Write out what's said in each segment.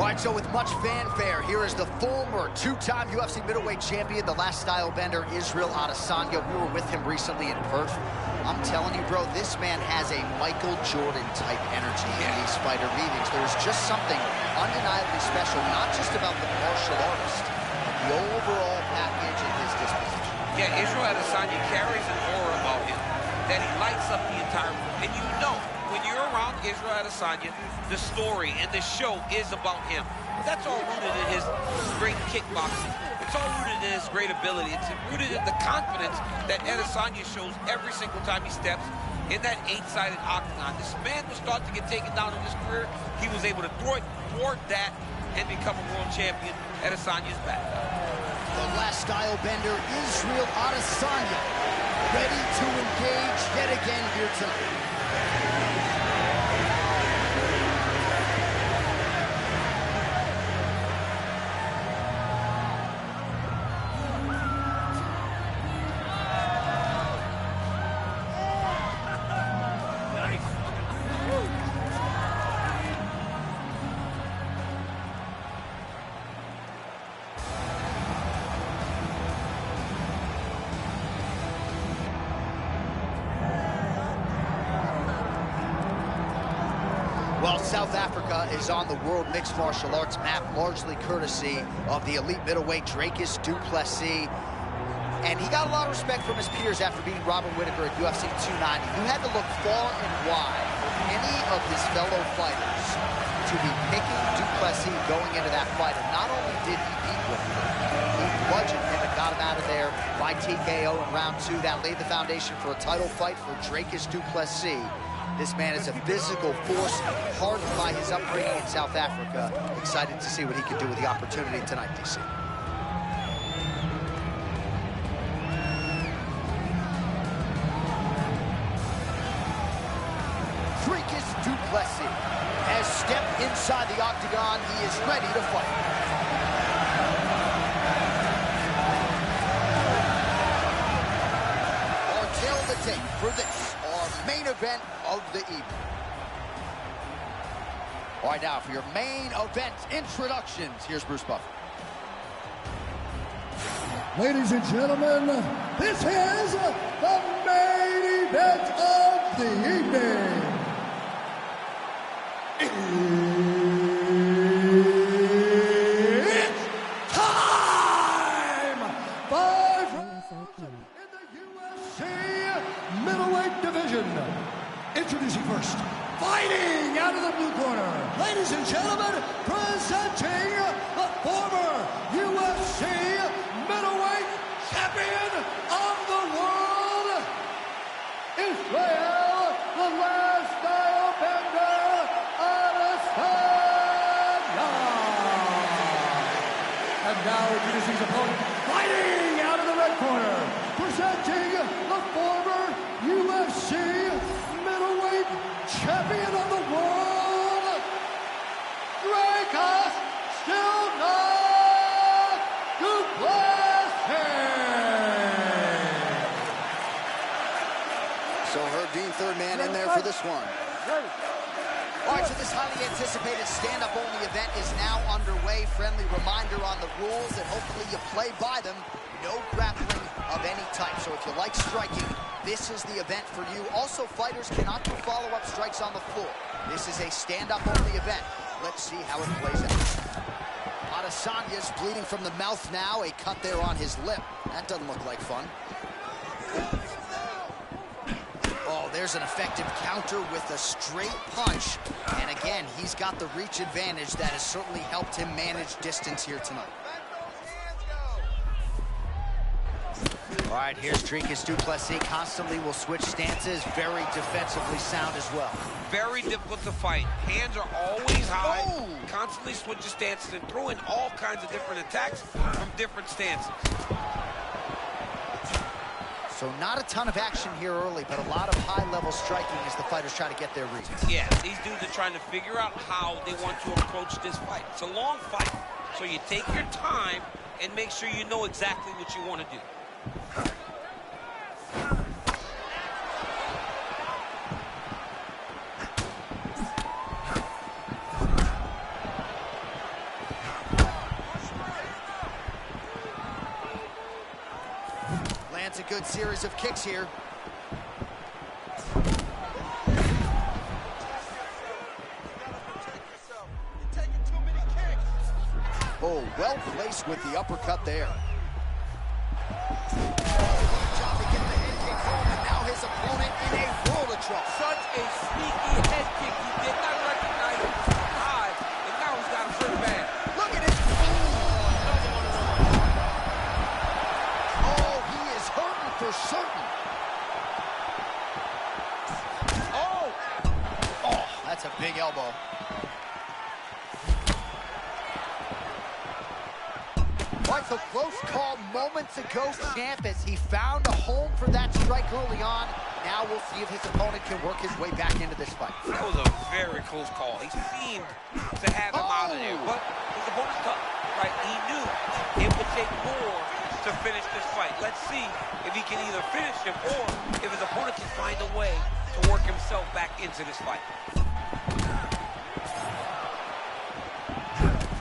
All right, so with much fanfare, here is the former two-time UFC middleweight champion, the last style bender, Israel Adesanya. We were with him recently in Perth. I'm telling you, bro, this man has a Michael Jordan-type energy in these fighter meetings. There's just something undeniably special, not just about the martial artist, the overall package and his disposition. Yeah, Israel Adesanya carries an aura about him that he lights up the entire room. And you know, when you're around Israel Adesanya, the story and the show is about him. But that's all rooted in his great kickboxing. It's all rooted in his great ability. It's rooted in the confidence that Adesanya shows every single time he steps in that 8-sided octagon. This man was thought to get taken down in his career. He was able to thwart that and become a world champion. Adesanya's back. The last style bender, Israel Adesanya, ready to engage yet again here tonight. Well, South Africa is on the World Mixed Martial Arts map, largely courtesy of the elite middleweight Dricus du Plessis. And he got a lot of respect from his peers after beating Robert Whittaker at UFC 290. You had to look far and wide for any of his fellow fighters to be picking du Plessis going into that fight. And not only did he beat Whittaker, he bludgeoned him and got him out of there by TKO in round 2. That laid the foundation for a title fight for Dricus du Plessis. This man is a physical force, hardened by his upbringing in South Africa. Excited to see what he can do with the opportunity tonight, DC. Dricus du Plessis has stepped inside the octagon. He is ready to fight. Our tale of the tape for this, our main event of the evening. All right, now for your main event introductions, here's Bruce Buffer. Ladies and gentlemen, this is the main event of the evening. It's time! 5 rounds in the UFC middleweight division. Introducing first, fighting out of the blue corner, ladies and gentlemen, presenting the former UFC middleweight champion of the world, Israel, the last style bender, Adesanya. And now introducing his opponent, fighting out of the red corner, presenting the former UFC middleweight champion of the world, Dricus du Plessis. So Herb Dean, third man in there for this one. All right, so this highly anticipated stand-up only event is now underway. Friendly reminder on the rules, and hopefully you play by them. No grappling of any type. So if you like striking, this is the event for you. Also, fighters cannot do follow-up strikes on the floor. This is a stand-up only event. Let's see how it plays out. Adesanya's bleeding from the mouth now. A cut there on his lip. That doesn't look like fun. Oh, there's an effective counter with a straight punch. And again, he's got the reach advantage that has certainly helped him manage distance here tonight. All right, here's Dricus du Plessis. Constantly will switch stances. Very defensively sound as well. Very difficult to fight. Hands are always high. Oh. Constantly switching stances and throwing all kinds of different attacks from different stances. So not a ton of action here early, but a lot of high-level striking as the fighters try to get their reads. Yeah, these dudes are trying to figure out how they want to approach this fight. It's a long fight, so you take your time and make sure you know exactly what you want to do. good series of kicks here. Oh, well placed with the uppercut there. Good job to get the head kick home, and now his opponent in a world of trouble. Such a sneaky head kick. He did not recognize it was high, and now he's got him pretty bad. Look at it. Oh, he is hurting for certain. Oh, that's a big elbow. Michael, close call moments ago, champ, as he found a home for that strike early on. Now we'll see if his opponent can work his way back into this fight. That was a very close call. He seemed to have him out of there, but his opponent's tough, right? He knew it would take more to finish this fight. Let's see if he can either finish him or if his opponent can find a way to work himself back into this fight.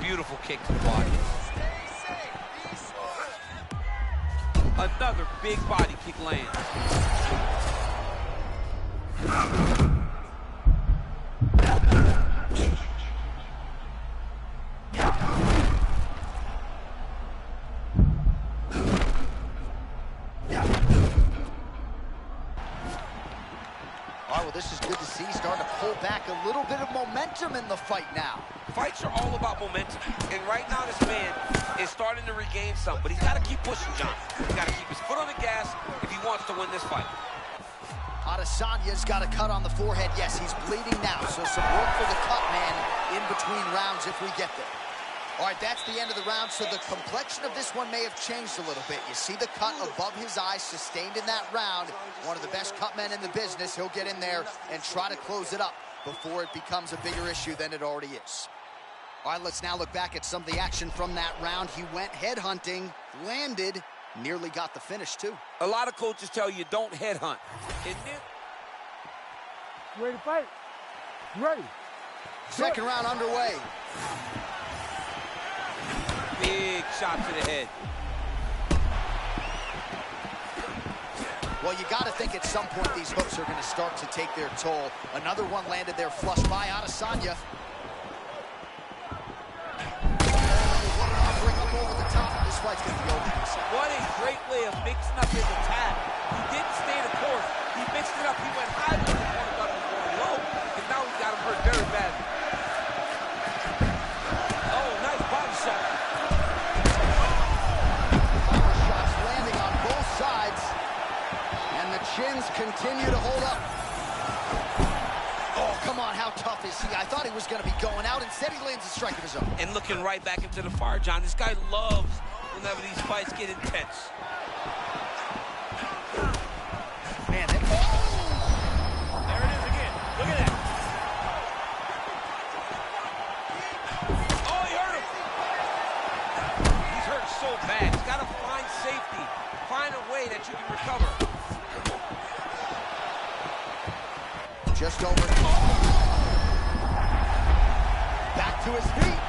Beautiful kick to the body. Another big body kick lands. All right, well, this is good to see. Starting to pull back a little bit of momentum in the fight now. Fights are all about momentum, and right now this man is starting to regain some, but he's got to keep pushing, John. He's got to keep his foot on the gas if he wants to win this fight. Adesanya's got a cut on the forehead. Yes, he's bleeding now, so some work for the cut man in between rounds if we get there. All right, that's the end of the round, so the complexion of this one may have changed a little bit. You see the cut above his eye sustained in that round. One of the best cut men in the business. He'll get in there and try to close it up before it becomes a bigger issue than it already is. All right, let's now look back at some of the action from that round. He went headhunting, landed, nearly got the finish, too. A lot of coaches tell you don't headhunt. You ready to fight? You ready? Second round underway. Big shot to the head. Well, you got to think at some point these hooks are going to start to take their toll. Another one landed there flush by Adesanya. Bring up over the top. This fight's going to be over. What a great way of mixing up his attack. He didn't stay the course. He mixed it up. He went high with the corner, thought he was going low, and now he's got him hurt very badly. Oh, nice body shot. Power shots landing on both sides, and the chins continue to hold up. Oh, come on, how tough is he? I thought he was going to be going out. Instead, he lands a strike of his own. And looking right back into the fire, John. This guy loves whenever these fights get intense. Man, There it is again. Look at that. Oh, he hurt him. He's hurt so bad. He's got to find safety. Find a way that you can recover. just over. Back to his feet.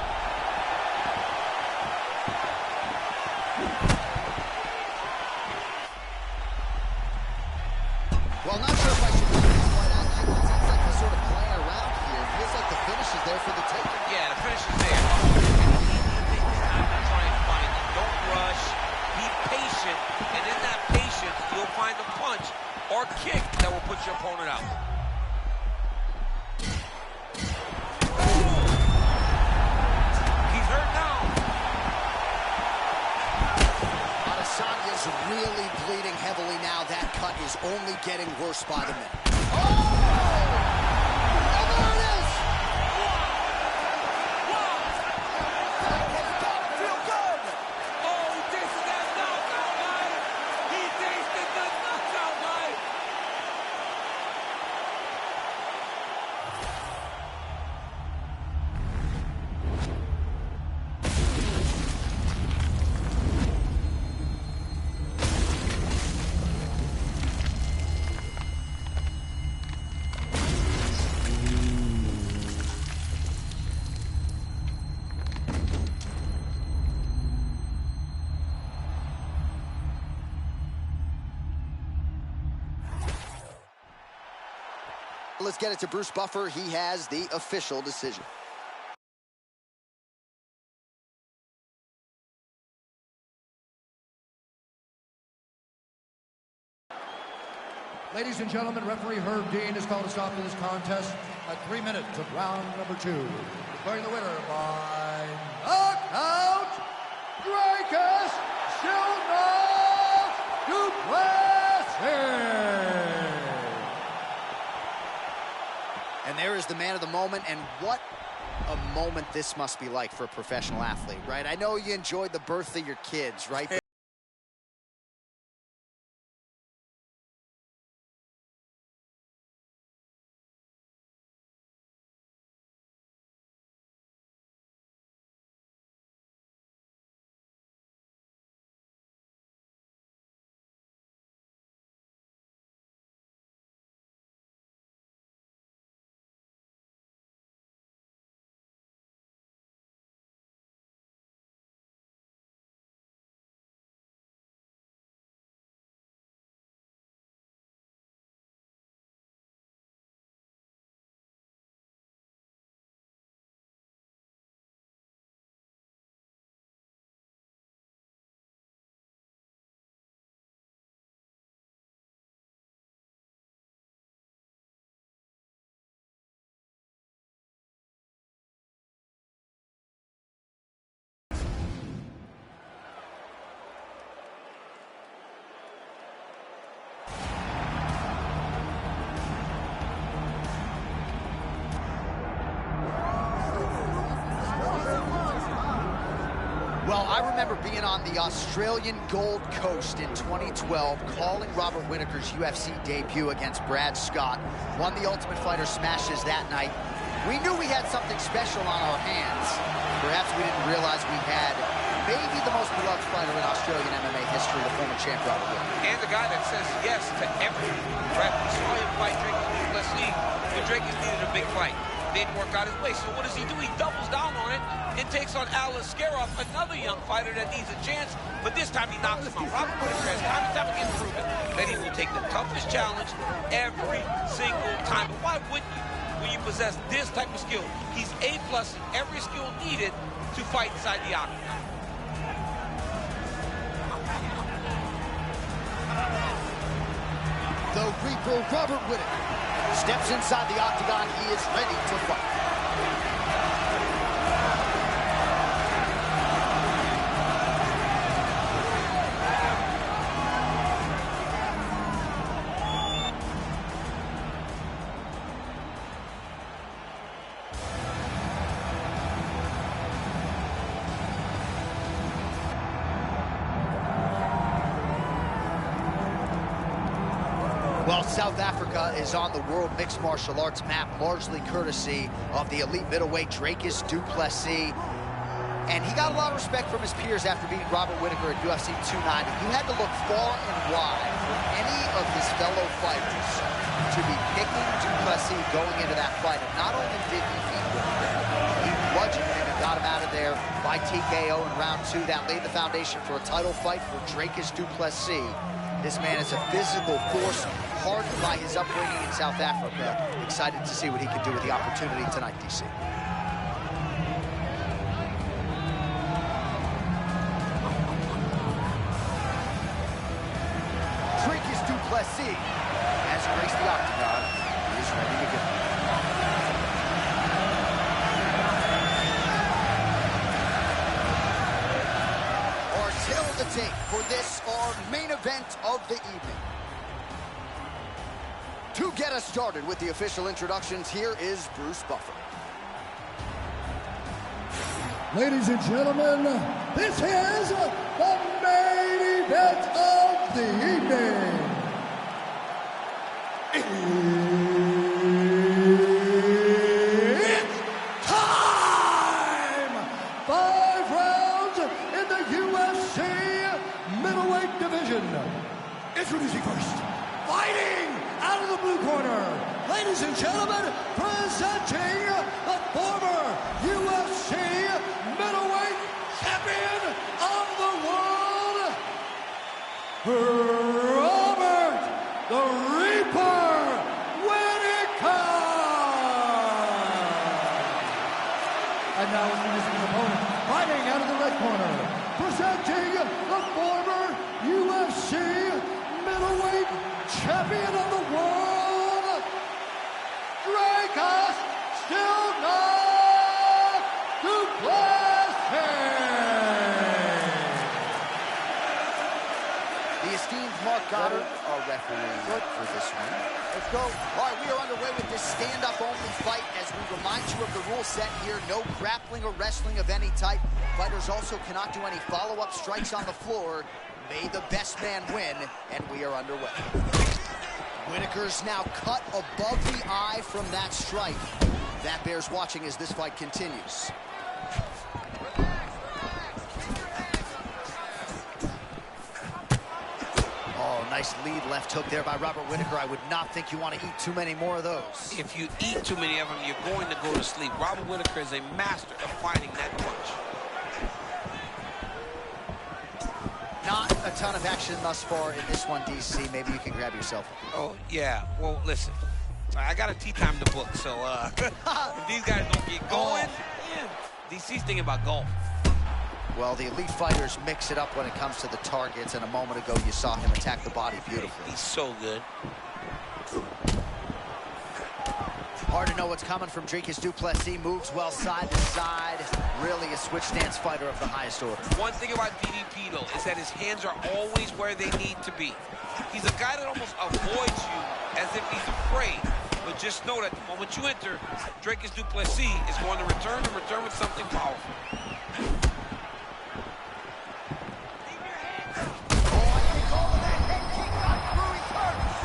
Well, not sure if I should do this, but it seems like he's sort of playing around here. It feels like the finish is there for the taking. Yeah, the finish is there. Take this time to try and find it. Don't rush. Be patient. And in that patience, you'll find a punch or kick that will put your opponent out. He's hurt now. Adesanya's really bleeding heavily now. That cut is only getting worse by the minute. Oh! And there it is! Feel good! Oh, he tasted that knockout, man! He tasted the knockout, man! Let's get it to Bruce Buffer. He has the official decision. Ladies and gentlemen, referee Herb Dean has called a stop to this contest at 3 minutes of round number 2. Declaring the winner by knockout, Dricus du Plessis. And there is the man of the moment, and what a moment this must be like for a professional athlete, right? I know you enjoyed the birth of your kids, right? Well, I remember being on the Australian Gold Coast in 2012, calling Robert Whittaker's UFC debut against Brad Scott. Won the Ultimate Fighter smashes that night. We knew we had something special on our hands. Perhaps we didn't realize we had maybe the most beloved fighter in Australian MMA history, the former champ Robert Whittaker. And the guy that says yes to everything. Right? We saw him fight Dricus du Plessis when Dricus needed a big fight. Didn't work out his way. So what does he do? He doubles down on it and takes on Alex Skarov, another young fighter that needs a chance, but this time he knocks him out. Robert Whittaker has time and time again proven that he will take the toughest challenge every single time. But why wouldn't you when you possess this type of skill? He's A+ in every skill needed to fight inside the octagon. The Reaper, Robert Whittaker, steps inside the octagon. He is ready to fight. Well, South Africa is on the World Mixed Martial Arts map, largely courtesy of the elite middleweight Dricus du Plessis. And he got a lot of respect from his peers after beating Robert Whittaker at UFC 290. You had to look far and wide for any of his fellow fighters to be picking du Plessis going into that fight. And not only did he beat Whittaker, he bludgeoned him and got him out of there by TKO in round 2. That laid the foundation for a title fight for Dricus du Plessis. This man is a physical force, hardened by his upbringing in South Africa. Excited to see what he can do with the opportunity tonight, DC. Dricus du Plessis has graced the octagon. He is ready to go. Our tale of the tape for this, our main event of the evening. To get us started with the official introductions, here is Bruce Buffer. Ladies and gentlemen, this is the main event of the evening. It's time! 5 rounds in the UFC middleweight division. Introducing first, fighting out of the blue corner, ladies and gentlemen, presenting the former UFC middleweight champion of the world, Robert the Reaper Whittaker. And now introducing his opponent, fighting out of the red corner, presenting the former UFC middleweight champion of the world, Dricus Du Plessis. The esteemed Mark Goddard, our referee for this one. Let's go. All right, we are underway with this stand-up only fight as we remind you of the rule set here. No grappling or wrestling of any type. Fighters also cannot do any follow-up strikes on the floor. May the best man win, and we are underway. Whitaker's now cut above the eye from that strike. That bears watching as this fight continues. Oh, nice lead left hook there by Robert Whitaker. I would not think you want to eat too many more of those. If you eat too many of them, you're going to go to sleep. Robert Whitaker is a master of fighting that punch. Not a ton of action thus far in this one, DC. Maybe you can grab yourself. Oh, yeah. Well, listen. I got a tea time to book, so if these guys don't get going, yeah, DC's thinking about golf. Well, the elite fighters mix it up when it comes to the targets, and a moment ago you saw him attack the body beautifully. He's so good. Hard to know what's coming from Dricus Du Plessis. Moves well side to side. Really a switch stance fighter of the highest order. One thing about DDP, though, is that his hands are always where they need to be. He's a guy that almost avoids you as if he's afraid. But just know that the moment you enter, Dricus Du Plessis is going to return with something powerful.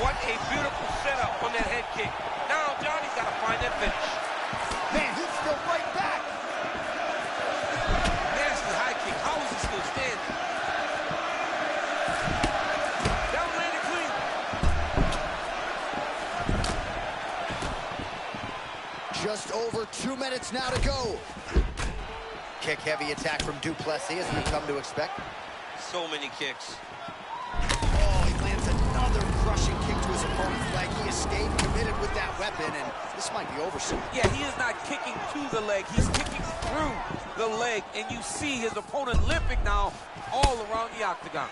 What a beautiful setup on that head kick. Now Johnny's got to find that finish. Man, he's still right back. Nasty high kick. How is he still standing? Down landed clean. Just over 2 minutes now to go. Kick heavy attack from Du Plessis as we've come to expect. So many kicks. Oh, he lands another crushing kick to his opponent's leg. He escaped, committed with that weapon, and this might be over soon. Yeah, he is not kicking to the leg. He's kicking through the leg, and you see his opponent limping now all around the octagon.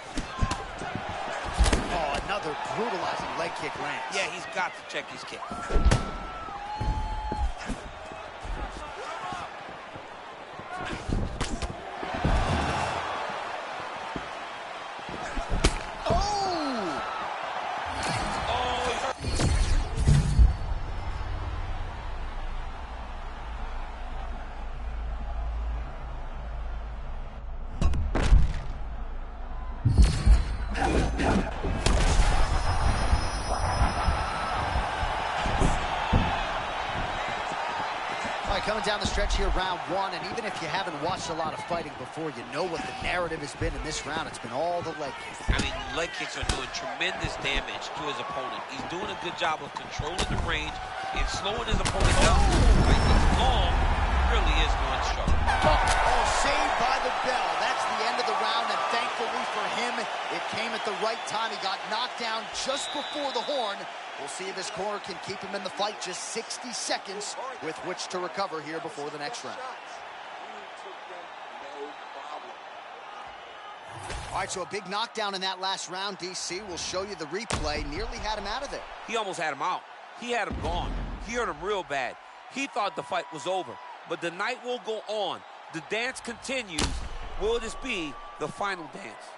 Oh, another brutalizing leg kick lands. Yeah, he's got to check his kick. Coming down the stretch here, round one, and even if you haven't watched a lot of fighting before, you know what the narrative has been in this round. It's been all the leg kicks. I mean, leg kicks are doing tremendous damage to his opponent. He's doing a good job of controlling the range and slowing his opponent down. Right, it's long, really is going strong. Oh, saved by the bell. That's the end of the round, and thankfully for him, it came at the right time. He got knocked down just before the horn. We'll see if his corner can keep him in the fight. Just 60 seconds with which to recover here before the next round. All right, so a big knockdown in that last round, DC. We'll show you the replay. Nearly had him out of there. He almost had him out. He had him gone. He hurt him real bad. He thought the fight was over. But the night will go on. The dance continues. Will this be the final dance?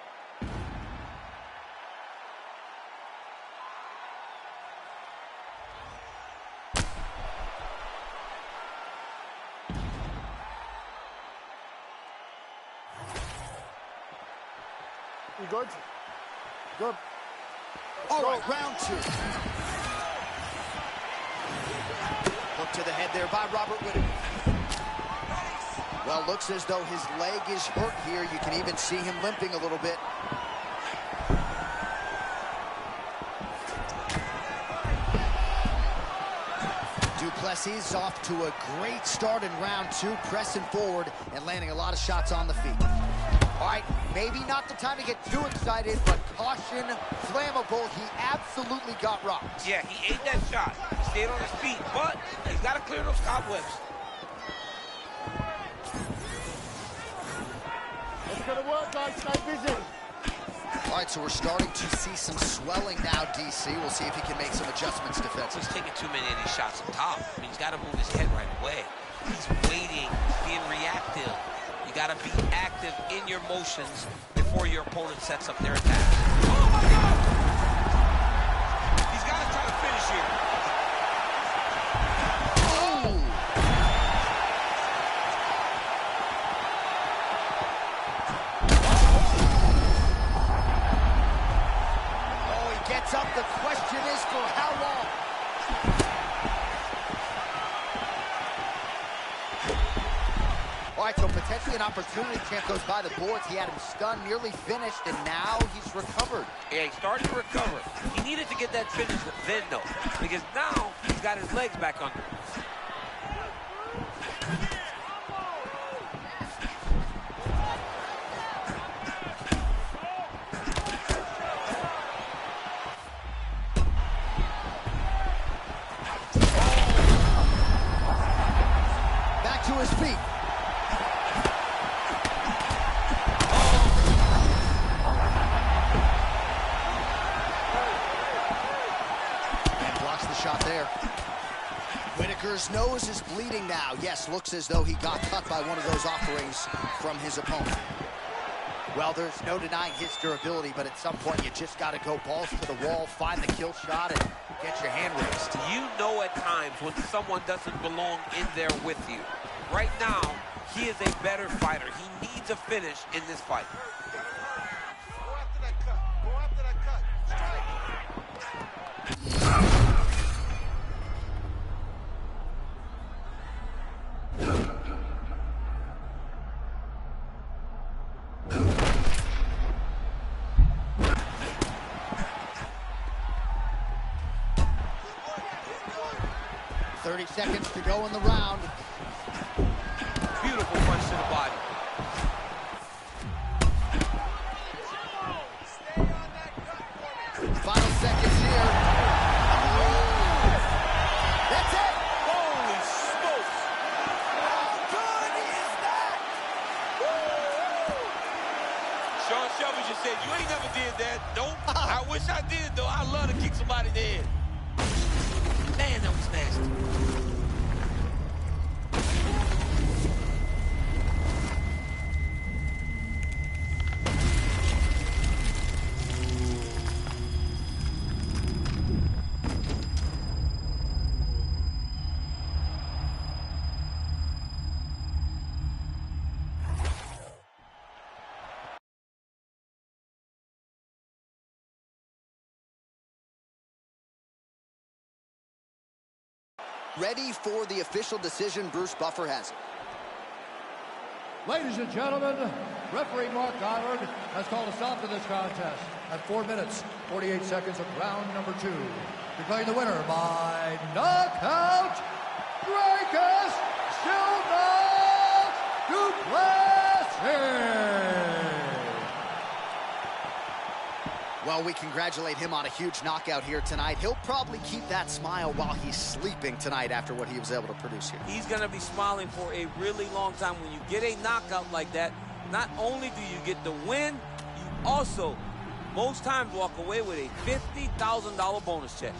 You good? Good. All right, round two. Hook to the head there by Robert Whitaker. Well, looks as though his leg is hurt here. You can even see him limping a little bit. Du Plessis off to a great start in round two, pressing forward and landing a lot of shots on the feet. All right, maybe not the time to get too excited, but caution, flammable. He absolutely got rocked. Yeah, he ate that shot. He stayed on his feet, but he's got to clear those cobwebs. Gotta work, guys. Stay busy. All right, so we're starting to see some swelling now, DC. We'll see if he can make some adjustments defensively. He's taking too many of these shots up top. I mean, he's got to move his head right away. He's waiting, being reactive. You got to be active in your motions before your opponent sets up their attack. Oh, my God! He's got to try to finish here. Up. The question is for how long? All right, so potentially an opportunity. Champ goes by the boards. He had him stunned, nearly finished, and now he's recovered. Yeah, he's starting to recover. He needed to get that finish then, though, because now he's got his legs back under him. To his feet. And blocks the shot there. Whitaker's nose is bleeding now. Yes, looks as though he got cut by one of those offerings from his opponent. Well, there's no denying his durability, but at some point you just got to go balls to the wall, find the kill shot, and get your hand raised. You know at times when someone doesn't belong in there with you. Right now, he is a better fighter. He needs a finish in this fight. Go after that cut. Go after that cut. Strike. 30 seconds to go in the round. Beautiful punch to the body. Final seconds here. That's it. Holy smokes. How good is that? Sean Shelby just said, you ain't never did that. Nope. I wish I did, though. I love to kick somebody in the head. Man, that was nasty. Ready for the official decision. Bruce Buffer has it. Ladies and gentlemen, referee Mark Goddard has called a stop to this contest at 4 minutes, 48 seconds of round number 2. Declaring the winner by knockout, Dricus Du Plessis. Well, we congratulate him on a huge knockout here tonight. He'll probably keep that smile while he's sleeping tonight after what he was able to produce here. He's going to be smiling for a really long time. When you get a knockout like that, not only do you get the win, you also, most times, walk away with a $50,000 bonus check.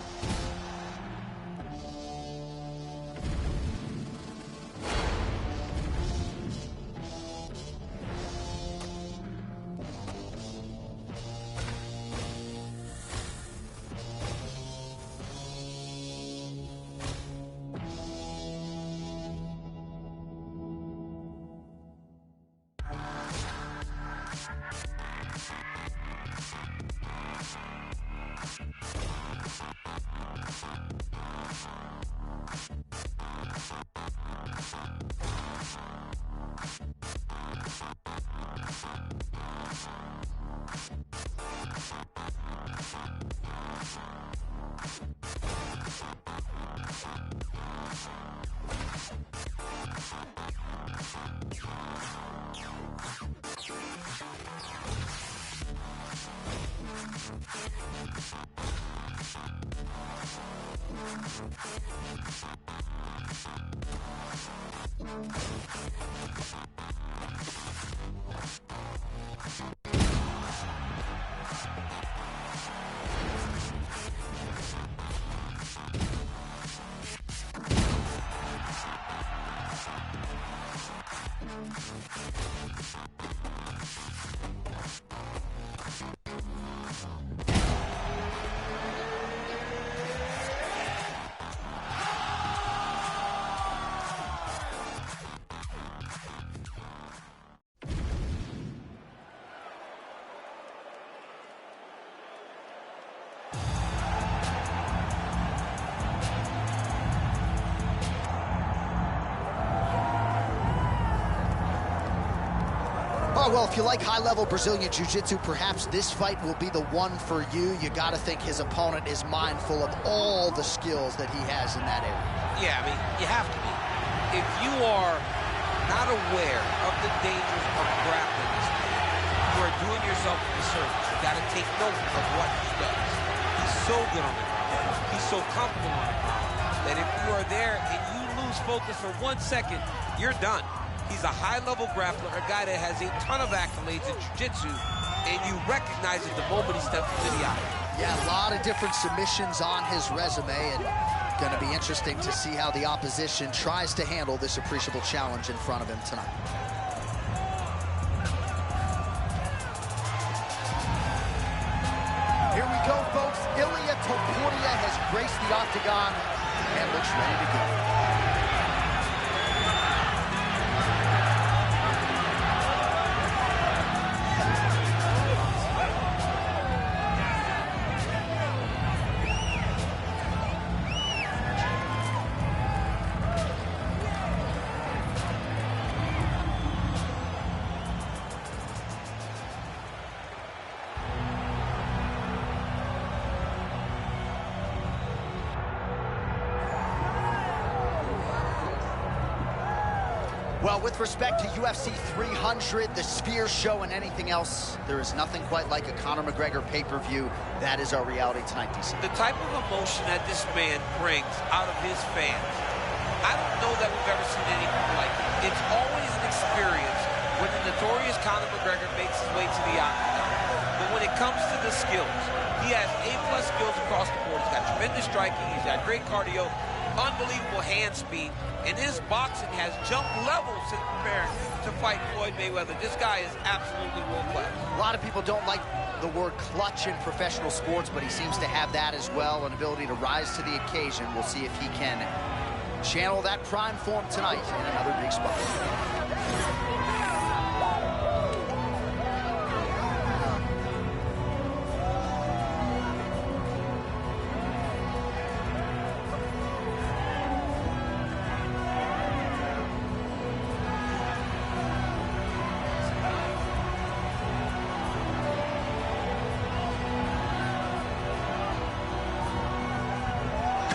Oh, well, if you like high-level Brazilian Jiu-Jitsu, perhaps this fight will be the one for you. You got to think his opponent is mindful of all the skills that he has in that area. Yeah, I mean, you have to be. If you are not aware of the dangers of grappling this man, you are doing yourself a disservice. You got to take note of what he does. He's so good on the ground. He's so comfortable on the ground that if you are there and you lose focus for 1 second, you're done. He's a high-level grappler, a guy that has a ton of accolades in jiu-jitsu, and you recognize it the moment he steps into the octagon. Yeah, a lot of different submissions on his resume, and going to be interesting to see how the opposition tries to handle this appreciable challenge in front of him tonight. Here we go, folks. Ilia Topuria has graced the octagon and looks ready to go. Well, with respect to UFC 300, the Sphere Show, and anything else, there is nothing quite like a Conor McGregor pay-per-view. That is our reality tonight, DC. The type of emotion that this man brings out of his fans, I don't know that we've ever seen anything like it. It's always an experience when the notorious Conor McGregor makes his way to the octagon. But when it comes to the skills, he has A-plus skills across the board. He's got tremendous striking, he's got great cardio, unbelievable hand speed, and his boxing has jumped levels since preparing to fight Floyd Mayweather. This guy is absolutely world-class. A lot of people don't like the word clutch in professional sports, but he seems to have that as well, an ability to rise to the occasion. We'll see if he can channel that prime form tonight in another big spot.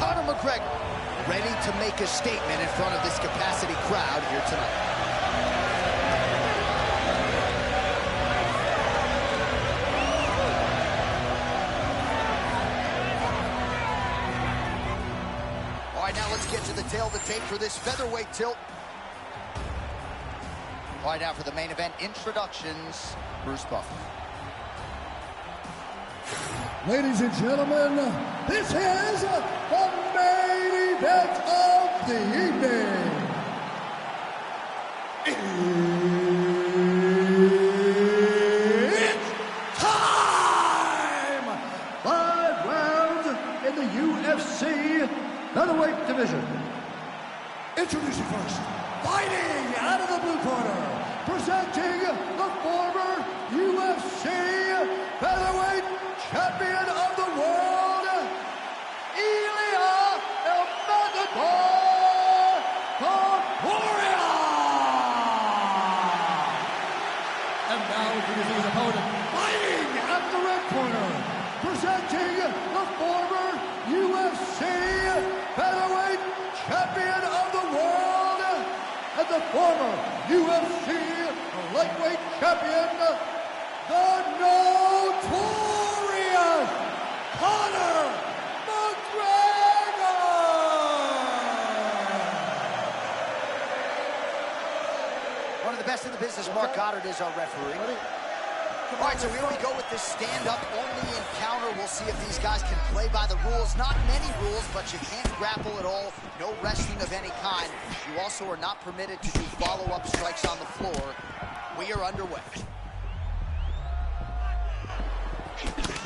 Conor McGregor ready to make a statement in front of this capacity crowd here tonight. All right, now let's get to the tail of the tape for this featherweight tilt. All right, now for the main event introductions, Bruce Buffer. Ladies and gentlemen, this is the main event of the evening. It's time! 5 rounds in the UFC featherweight division. Introducing first, fighting out of the blue corner, presenting the former UFC featherweight champion of the world, Ilia El Matador Topuria! And now introducing his opponent, fighting at the red corner, presenting the former UFC featherweight champion of the world, and the former UFC lightweight champion, the notorious Conor McGregor! One of the best in the business, Mark Goddard, is our referee. All right, so here we go with this stand-up only encounter. We'll see if these guys can play by the rules. Not many rules, but you can't grapple at all. No wrestling of any kind. You also are not permitted to do follow-up strikes on the floor. We are underway.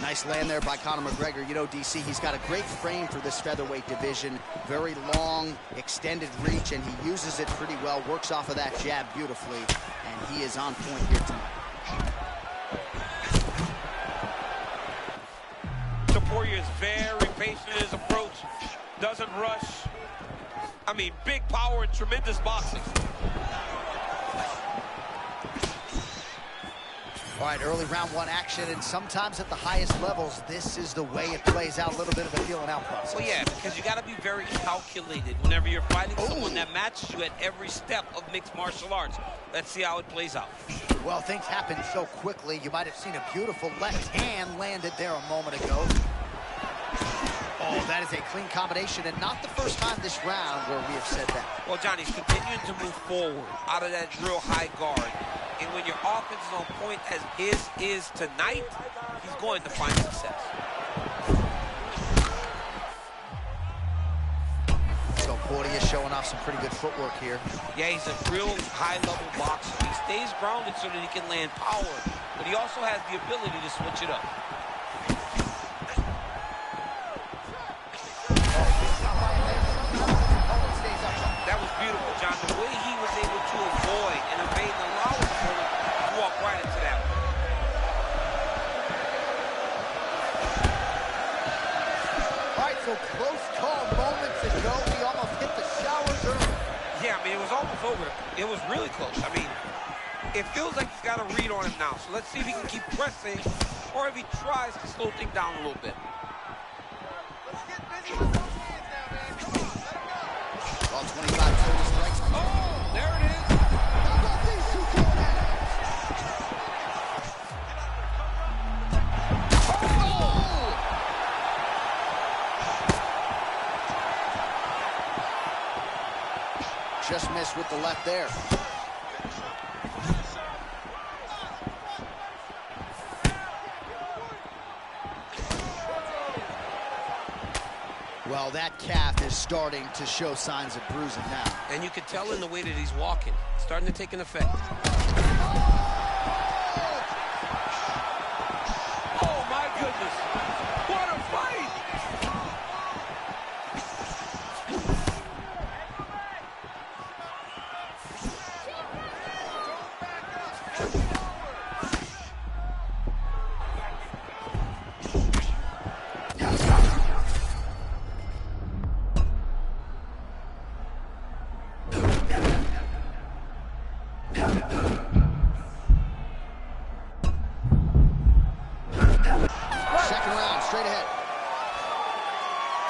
Nice land there by Conor McGregor. You know, DC, he's got a great frame for this featherweight division. Very long, extended reach, and he uses it pretty well. Works off of that jab beautifully, and he is on point here tonight. Topuria is very patient in his approach. Doesn't rush. I mean, big power and tremendous boxing. All right, early round one action, and sometimes at the highest levels, this is the way it plays out, a little bit of a feeling out process. Well, yeah, because you got to be very calculated whenever you're fighting someone that matches you at every step of mixed martial arts. Let's see how it plays out. Well, things happen so quickly. You might have seen a beautiful left hand landed there a moment ago. Oh, that is a clean combination, and not the first time this round where we have said that. Well, Johnny's continuing to move forward out of that real high guard. And when your offense is on point as his is tonight, he's going to find success. So Poirier is showing off some pretty good footwork here. Yeah, he's a real high-level boxer. He stays grounded so that he can land power, but he also has the ability to switch it up. That was beautiful, John. The way he was able to avoid and evade and allow his opponent to walk right into that one. All right, so close call moments ago. We almost hit the showers early. Yeah, I mean, it was almost over. It was really close. I mean, it feels like he's got a read on him now. So let's see if he can keep pressing or if he tries to slow things down a little bit. Let's get busy with those hands now, man. Come on, let him go. All 25 total strikes. Oh, there it is. How about these two going at it? Just missed with the left there. Well, that calf is starting to show signs of bruising now. And you can tell in the way that he's walking. It's starting to take an effect. Oh, my goodness. What a fight! Second round, straight ahead.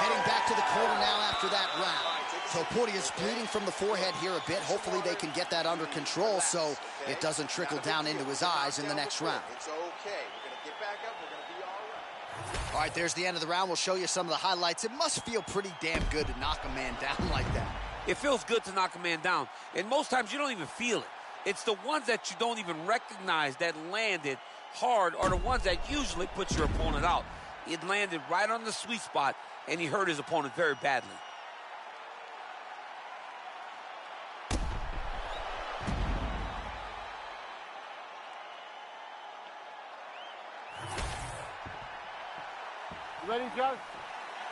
Heading back to the corner now after that round. So Poirier's bleeding from the forehead here a bit. Hopefully they can get that under control so it doesn't trickle down into his eyes in the next round. It's okay. We're going to get back up. We're going to be all right. All right, there's the end of the round. We'll show you some of the highlights. It must feel pretty damn good to knock a man down like that. It feels good to knock a man down. And most times you don't even feel it. It's the ones that you don't even recognize that landed hard are the ones that usually put your opponent out. It landed right on the sweet spot, and he hurt his opponent very badly. You ready, John?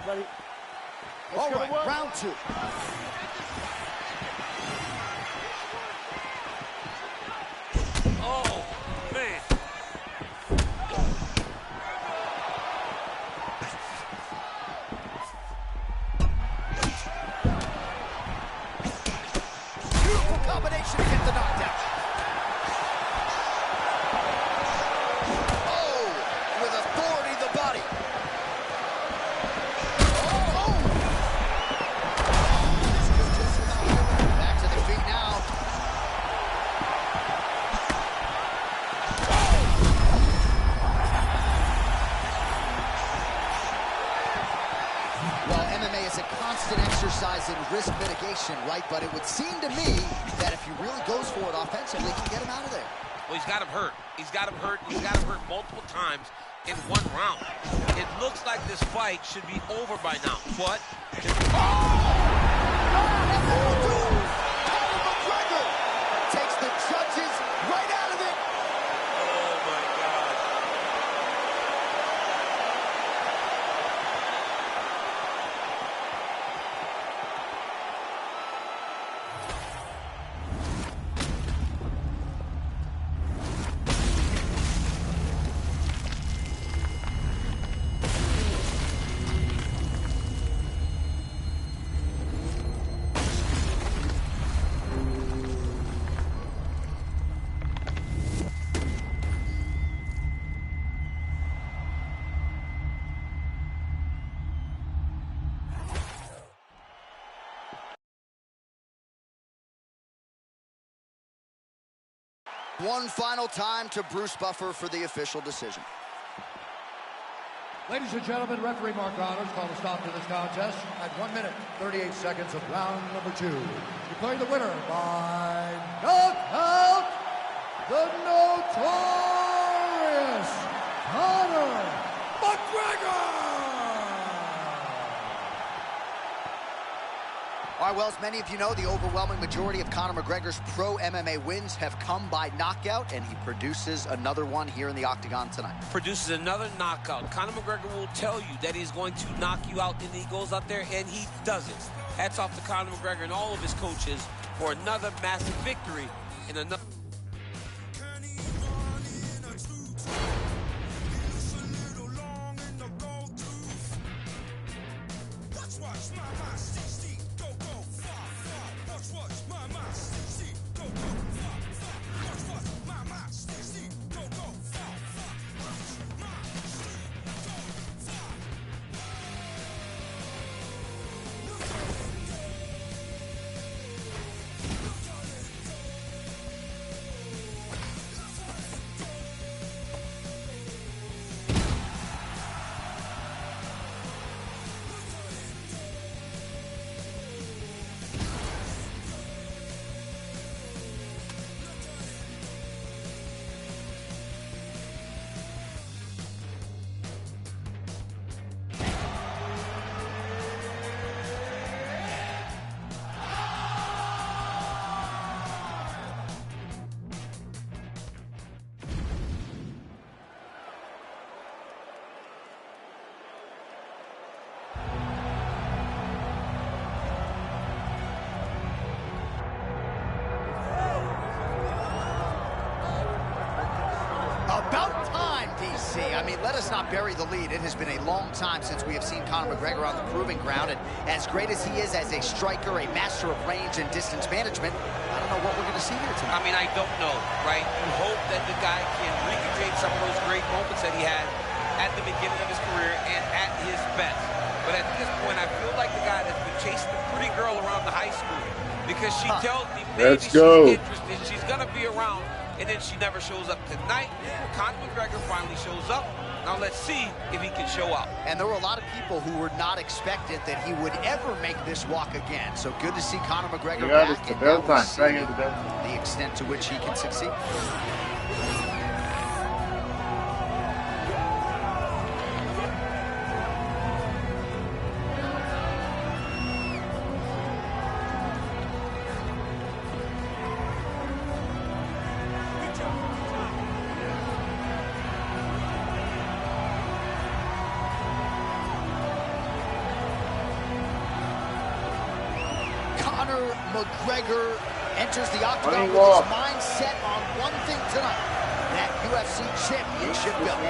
Ready. All right, round two. Oh, man. Beautiful combination to get the knockdown. Oh, with authority, the body. Oh! Back to the feet now. Well, MMA is a constant exercise in risk mitigation, right? But it would seem to me that if he really goes for it offensively, he can get him out of there. Well, he's got him hurt. He's got him hurt. He's got him hurt multiple times in one round. It looks like this fight should be over by now. But Conor McGregor takes the judges right out of it. oh my God. One final time to Bruce Buffer for the official decision. Ladies and gentlemen, referee Mark Honors called a stop to this contest at 1 minute, 38 seconds of round number 2. Declaring the winner by knockout, the notorious Conor McGregor! All right, well, as many of you know, the overwhelming majority of Conor McGregor's pro MMA wins have come by knockout, and he produces another one here in the octagon tonight. Produces another knockout. Conor McGregor will tell you that he's going to knock you out, and he goes out there and he does it. Hats off to Conor McGregor and all of his coaches for another massive victory in another. About time, DC. I mean, let us not bury the lead. It has been a long time since we have seen Conor McGregor on the proving ground, and as great as he is as a striker, a master of range and distance management, I don't know what we're going to see here tonight. I mean, I don't know, right? You hope that the guy can recreate some of those great moments that he had at the beginning of his career and at his best. But at this point, I feel like the guy that's been chasing the pretty girl around the high school because she tells me maybe she's interested, she's going to be around, and then she never shows up. Tonight, Conor McGregor finally shows up. Now let's see if he can show up. And there were a lot of people who were not expectant that he would ever make this walk again. So good to see Conor McGregor back, and now we'll see the extent to which he can succeed. Conor McGregor enters the octagon with his mind set on one thing tonight, that UFC championship belt.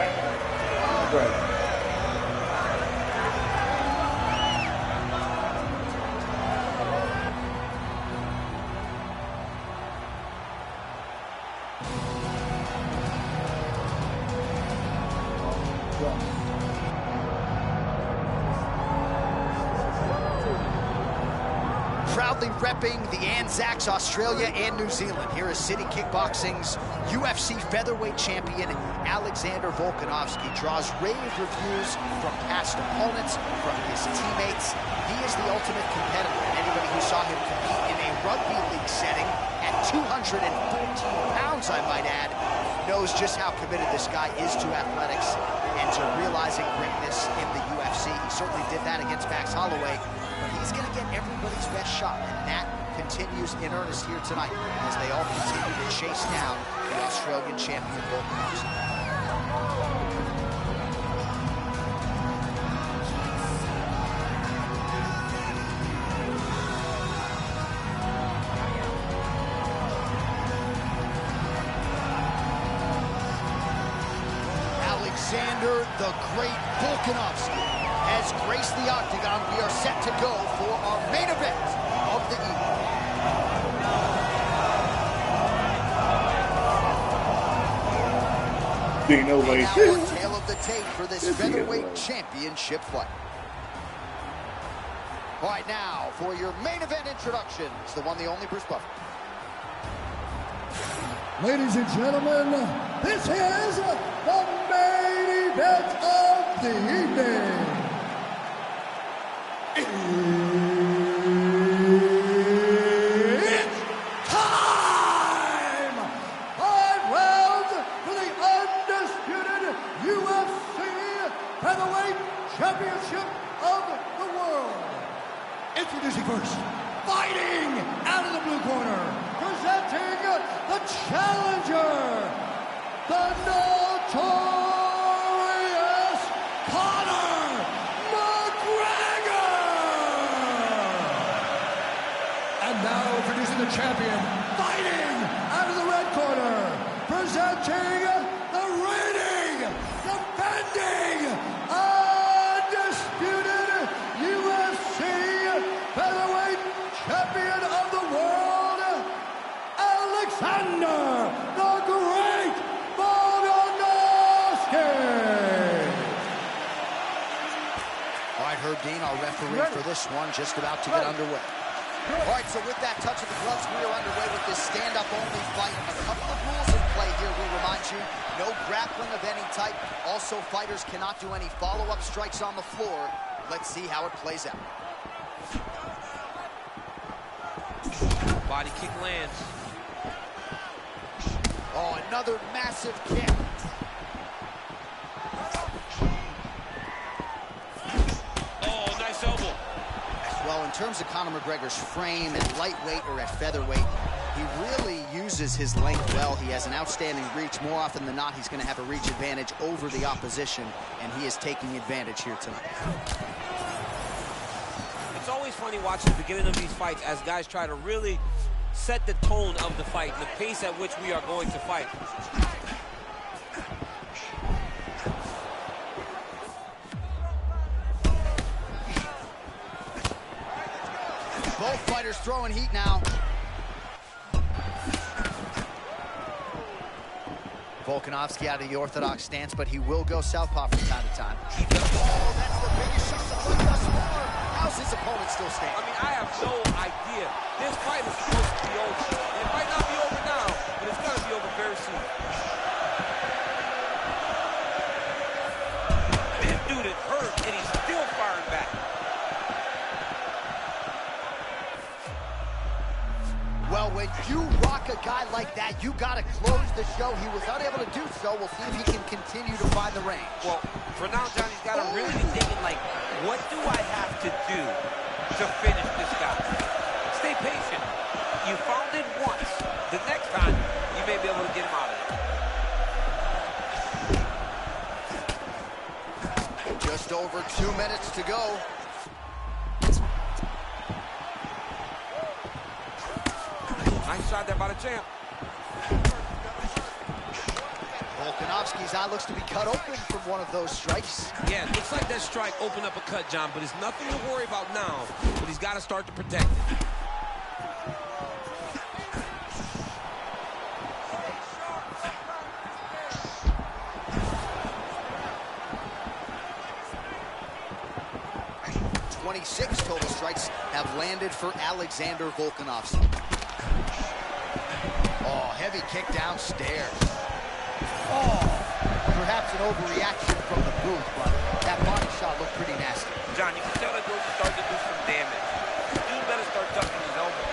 Proudly repping the Anzacs, Australia and New Zealand. Here is City Kickboxing's UFC featherweight champion, Alexander Volkanovski. Draws rave reviews from past opponents, from his teammates. He is the ultimate competitor. Anybody who saw him compete in a rugby league setting at 214 pounds, I might add, knows just how committed this guy is to athletics and to realizing greatness in the UFC. He certainly did that against Max Holloway, but he's going to get everybody's best shot, and that continues in earnest here tonight as they all continue to chase down the Australian champion, Volkanovski. Alexander the Great Volkanovski has graced the octagon. We are set to go for our main event of the evening. Being no way. Now our tail of the tape for this featherweight championship fight. All right, now for your main event introductions, the one, the only Bruce Buffer. Ladies and gentlemen, this is the main event of the evening. It's time! 5 rounds for the undisputed UFC Featherweight Championship of the world. Introducing first, fighting out of the blue corner, presenting the challenger, the notorious Conor McGregor. And now introducing the champion, fighting out of the red corner, presenting the reigning, defending, undisputed UFC featherweight champion of the world, Alexander the Great Volkanovski. All right, Herb Dean, our referee for this one, just about to get underway. All right, so with that touch of the gloves, we are underway with this stand-up only fight. A couple of rules in play here, we'll remind you. No grappling of any type. Also, fighters cannot do any follow-up strikes on the floor. Let's see how it plays out. Body kick lands. Oh, another massive kick. Oh, nice elbow. Well, in terms of Conor McGregor's frame at lightweight or at featherweight, he really uses his length well. He has an outstanding reach. More often than not, he's going to have a reach advantage over the opposition, and he is taking advantage here tonight. It's always funny watching the beginning of these fights as guys try to really set the tone of the fight, the pace at which we are going to fight. Both fighters throwing heat now. Volkanovski out of the orthodox stance, but he will go southpaw from time to time. Oh, that's the biggest shot of the fight thus far. How's his opponent still standing? I mean, I have no idea. This fight is supposed to be over. It might not be over now, but it's going to be over very soon. This dude is hurt, and he's still firing back. Well, when you rock a guy like that, you got to close the show. He was unable to do so. We'll see if he can continue to find the range. Well, for now, Johnny's got to really be thinking, like, what do I have to do to finish this guy? Stay patient. You found it once. The next time, you may be able to get him out of there. Just over 2 minutes to go. Nice shot there by the champ. Volkanovski's eye looks to be cut open from one of those strikes. Yeah, it looks like that strike opened up a cut, John, but it's nothing to worry about now, but he's got to start to protect it. Total strikes have landed for Alexander Volkanovski. Oh, heavy kick downstairs. Oh, perhaps an overreaction from the booth, but that body shot looked pretty nasty. John, you can tell that those are starting to do some damage. Dude better start ducking his elbow.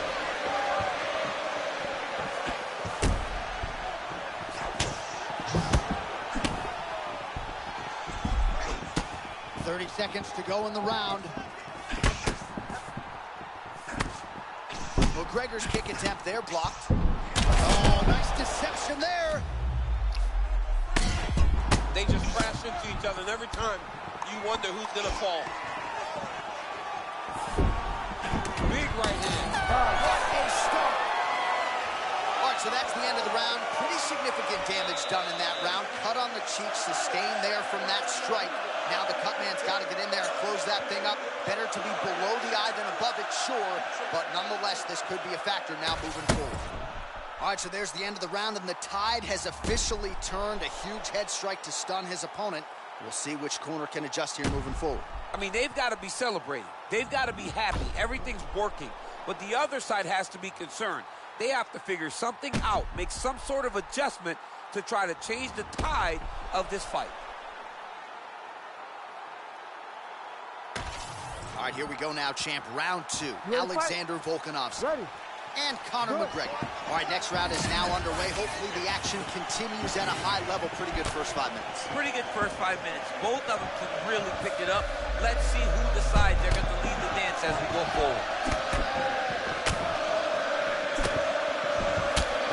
30 seconds to go in the round. McGregor's kick attempt there blocked. Oh, nice deception there. They just crash into each other, and every time you wonder who's gonna fall. Big right hand. What a start. All right, so that's the end of the round. Pretty significant damage done in that round. Cut on the cheek, sustained there from that strike. Now the cut man's got to get in there and close that thing up. Better to be below the eye than above it, sure. But nonetheless, this could be a factor now moving forward. All right, so there's the end of the round, and the tide has officially turned. A huge head strike to stun his opponent. We'll see which corner can adjust here moving forward. I mean, they've got to be celebrating. They've got to be happy. Everything's working. But the other side has to be concerned. They have to figure something out, make some sort of adjustment to try to change the tide of this fight. All right, here we go now, champ. Round 2. Alexander Volkanovski. Ready. And Conor McGregor. All right, next round is now underway. Hopefully the action continues at a high level. Pretty good first 5 minutes. Pretty good first 5 minutes. Both of them can really pick it up. Let's see who decides they're going to lead the dance as we go forward.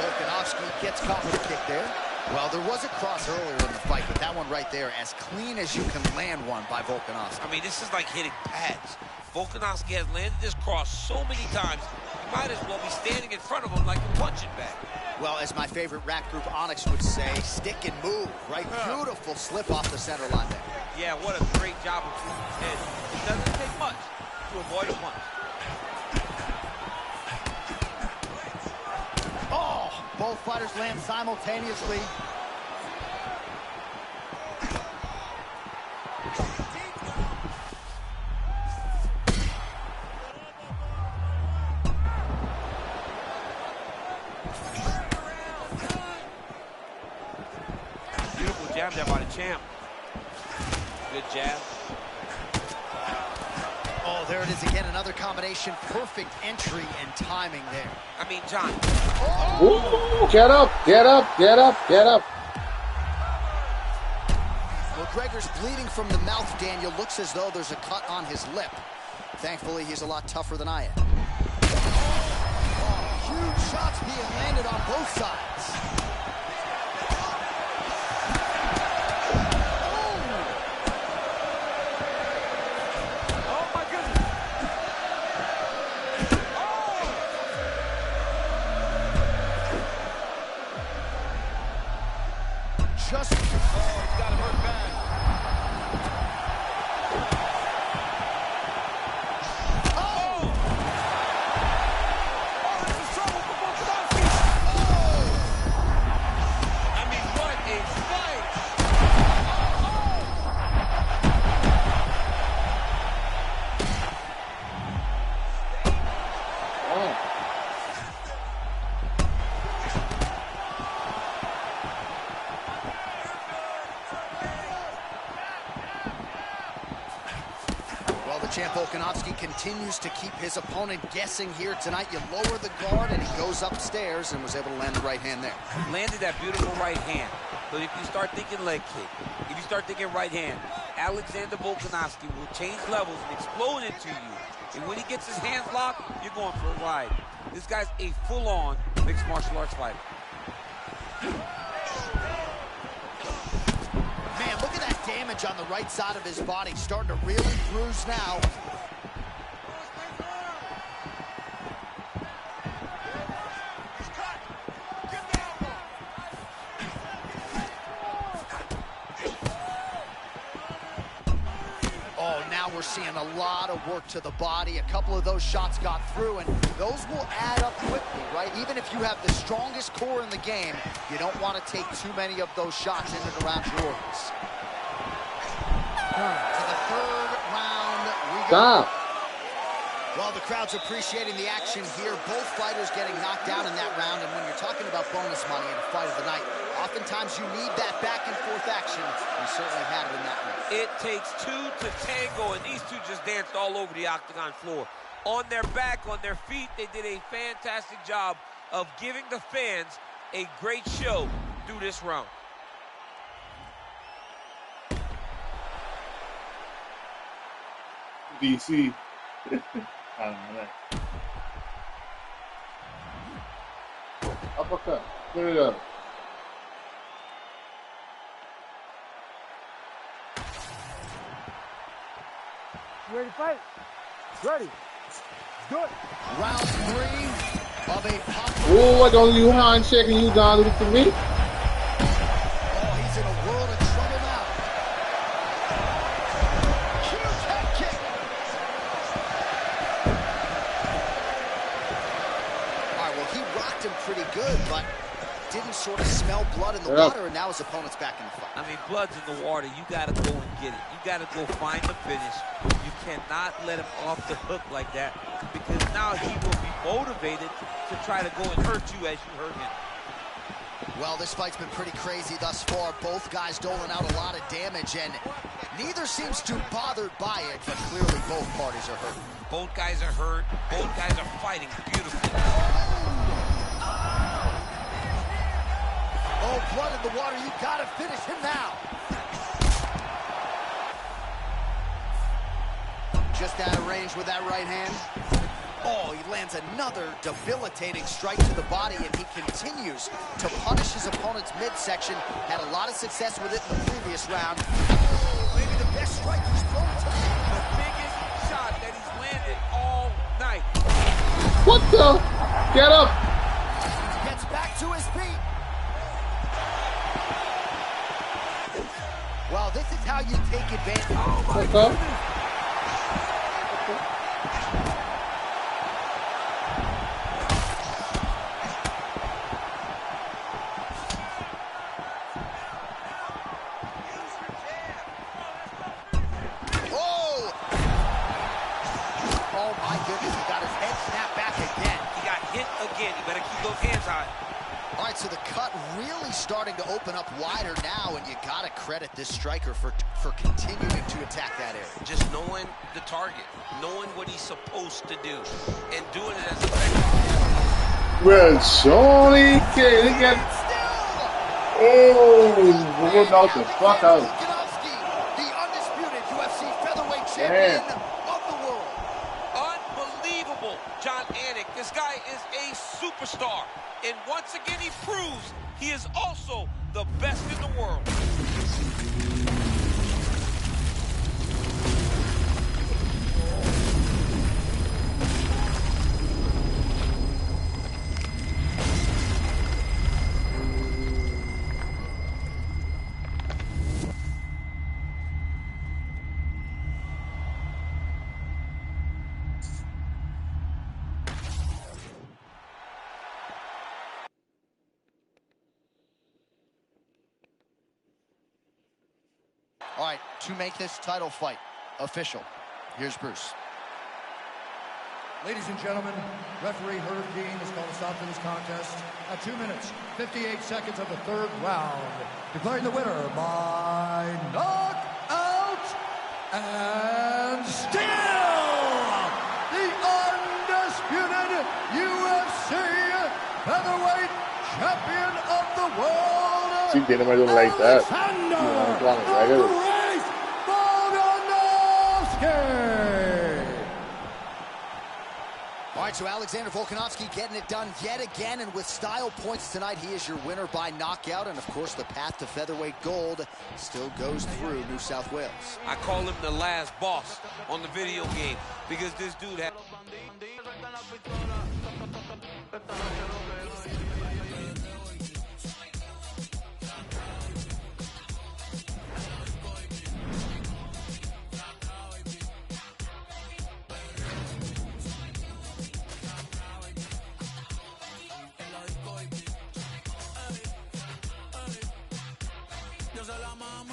Volkanovski gets caught with a kick there. Well, there was a cross earlier in the fight, but that one right there, as clean as you can land one by Volkanovski. I mean, this is like hitting pads. Volkanovski has landed this cross so many times, you might as well be standing in front of him like a punching bag. Well, as my favorite rap group Onyx would say, stick and move, right? Beautiful slip off the center line there. Yeah, what a great job of moving his head. It doesn't take much to avoid a punch. Oh, both fighters land simultaneously. Beautiful jab there by the champ. Good jab. Oh, there it is again, another combination. Perfect entry and timing there. I mean, John. Ooh, get up, get up, get up, get up. McGregor's bleeding from the mouth, Daniel. Looks as though there's a cut on his lip. Thankfully, he's a lot tougher than I am. Oh, huge shots being landed on both sides. Just Oh, he's got him hurt bad. Oh, this is trouble for Volkanovski. I mean, what a fight. Oh. Well, the champ Volkanovski continues to keep his opponent guessing here tonight. You lower the guard and he goes upstairs and was able to land the right hand there. Landed that beautiful right hand. But if you start thinking leg kick, if you start thinking right hand, Alexander Volkanovski will change levels and explode into you. And when he gets his hands locked, you're going for a ride. This guy's a full-on mixed martial arts fighter. Man, look at that damage on the right side of his body. Starting to really bruise now. Oh, now we're seeing a lot of work to the body. A couple of those shots got through, and those will add up quickly, right? Even if you have the strongest core in the game, you don't want to take too many of those shots in and around your organs. To the third round we go. Stop. Well, the crowd's appreciating the action here. Both fighters getting knocked down in that round, and when you're talking about bonus money in a fight of the night, oftentimes you need that back-and-forth action. You certainly had it in that one. It takes two to tango, and these two just danced all over the octagon floor. On their back, on their feet, they did a fantastic job of giving the fans a great show through this round. DC. I don't know. Uppercut. Put it up. You ready to fight? Ready. Good. Round 3 of a pop. Oh, I don't you hand shaking you down to me. Oh, he's in a world of trouble now. Huge head kick. All right, well, he rocked him pretty good, but didn't sort of smell blood in the water, and now his opponent's back in the fight. I mean, blood's in the water. You got to go and get it. You got to go find the finish. You cannot let him off the hook like that, because now he will be motivated to try to go and hurt you as you hurt him. Well, this fight's been pretty crazy thus far. Both guys doling out a lot of damage, and neither seems too bothered by it, but clearly both parties are hurt. Both guys are hurt. Both guys are fighting beautifully. Oh, blood in the water. You got to finish him now. Just out of range with that right hand. Oh, he lands another debilitating strike to the body, and he continues to punish his opponent's midsection. Had a lot of success with it in the previous round. Oh, maybe the best strike he's thrown tonight. The biggest shot that he's landed all night. What the? Get up. Gets back to his feet. Well, this is how you take advantage. Oh, my What's up? So the cut really starting to open up wider now, and you gotta credit this striker for continuing to attack that area. Just knowing the target, knowing what he's supposed to do, and doing it as effectively. Well, Johnny K, he got. Oh, we're about to fuck out. Volkanovski, the undisputed UFC featherweight champion of the world. Unbelievable, Jon Anik. This guy is a superstar. And once again, he proves he is also the best in the world. All right, to make this title fight official, here's Bruce. Ladies and gentlemen, referee Herb Dean has called a stop to this contest at 2 minutes, 58 seconds of the third round, declaring the winner by knockout and still the undisputed UFC featherweight champion of the world. She did him, I don't like that. Volkanovski. All right, so Alexander Volkanovski getting it done yet again, and with style points tonight, he is your winner by knockout, and of course the path to featherweight gold still goes through New South Wales. I call him the last boss on the video game, because this dude had...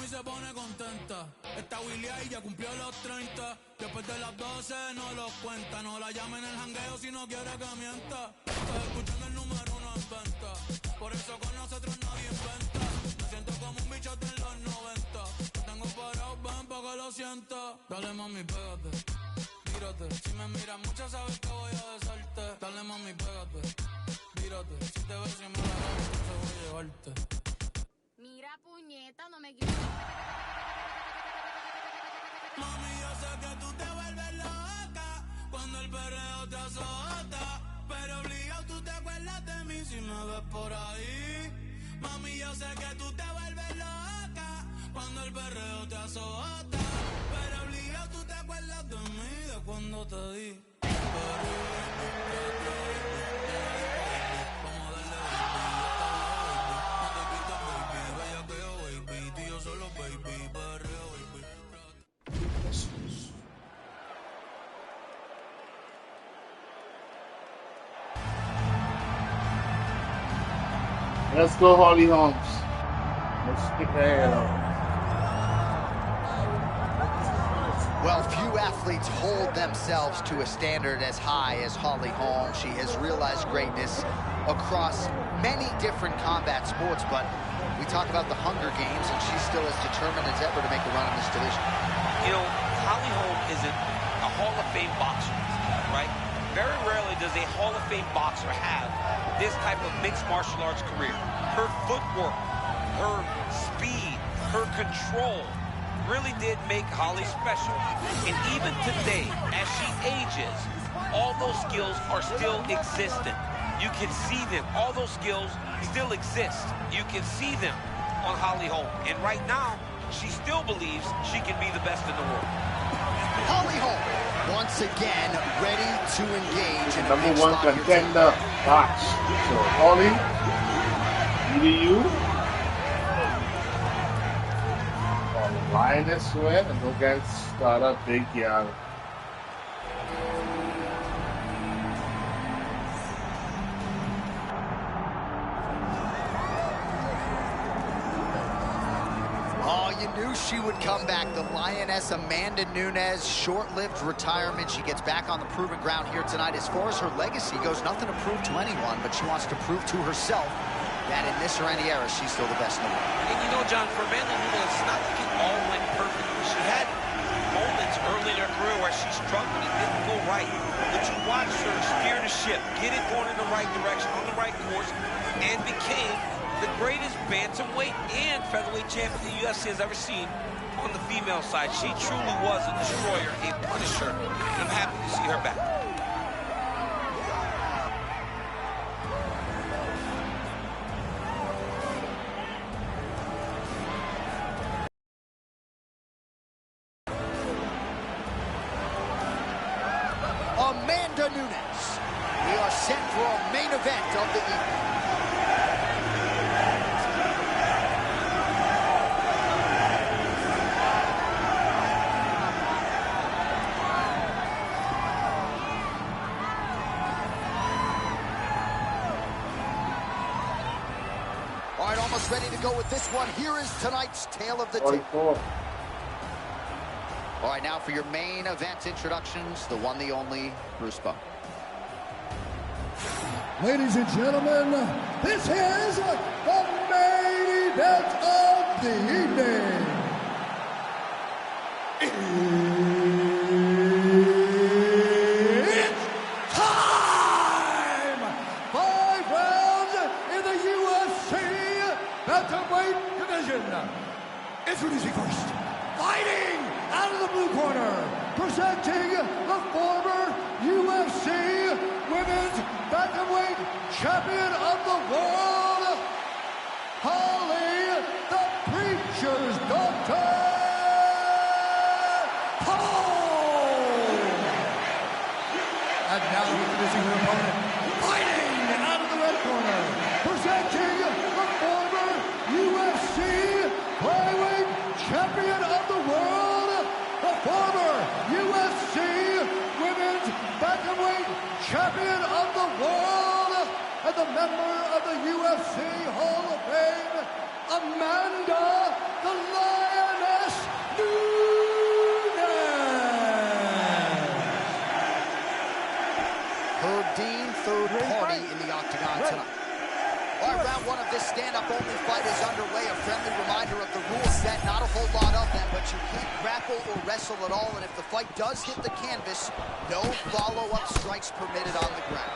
Se pone contenta. Esta Willy ahí ya cumplió los 30. Después de las 12 no los cuenta. No la llamen el jangueo si no quiere que mienta. Estoy escuchando el número 1 en venta. Por eso con nosotros nadie inventa. Me siento como un bichote en los 90. Lo tengo parado, ven pa' que lo sienta. Dale mami, pégate, mírate. Si me miras mucho sabes que voy a besarte. Dale mami, pégate, mírate. Si te ves y me la das, entonces voy a llevarte. Mira, puñeta, no me quiero. Mami, yo sé que tú te vuelves perreo te azota, pero obligado tú te acuerdas de mí si me ves por ahí. Mami, yo sé que tú te vuelves loca cuando el perreo te azota, pero obligado tú te acuerdas de mí, de cuando te di. Let's go, Holly Holmes. Let's kick her head out. Well, few athletes hold themselves to a standard as high as Holly Holm. She has realized greatness across many different combat sports, but we talk about the Hunger Games, and she's still as determined as ever to make a run in this division. You know, Holly Holm isn't a Hall of Fame boxer, right? Very rarely does a Hall of Fame boxer have this type of mixed martial arts career. Her footwork, her speed, her control really did make Holly special. And even today, as she ages, all those skills are still existent. You can see them. All those skills still exist. You can see them on Holly Holm. And right now, she still believes she can be the best in the world. Holly Holm, once again, ready to engage in a Number big one spot here contender match. So, Holly, either you or the Lioness win and go against Startup Big Young. You knew she would come back. The Lioness Amanda Nunes, short-lived retirement. She gets back on the proven ground here tonight. As far as her legacy goes, nothing to prove to anyone, but she wants to prove to herself that in this or any era, she's still the best in the world. And you know, John, for Amanda Nunes, it's not like it all went perfectly. She had moments early in her career where she struggled. It didn't go right. But you watched her steer the ship, get it going in the right direction, on the right course, and became the greatest bantamweight and featherweight champion the UFC has ever seen on the female side. She truly was a destroyer, a punisher, and I'm happy to see her back. Amanda Nunes. We are set for a main event of the evening. All right, almost ready to go with this one. Here is tonight's tale of the tape. All right, now for your main event introductions, the one, the only, Bruce Buffer. Ladies and gentlemen, this is the main event of the evening. It's time! 5 rounds in the UFC Bantamweight division. Introducing first, fighting out of the blue corner, presenting the former UFC Women's Bantamweight Champion of the World, Holly the Preacher's Daughter Holm. And now introducing her opponent, fighting out of the red corner, presenting the former UFC Flyweight Champion of the World, the former UFC Women's Bantamweight Champion of the World, and the member of the UFC Hall of Fame, Amanda the Lioness Nunes. Herb Dean, third party in the octagon tonight. All right, round one of this stand-up only fight is underway. A friendly reminder of the rule set. Not a whole lot of them, but you can't grapple or wrestle at all. And if the fight does hit the canvas, no follow-up strikes permitted on the ground.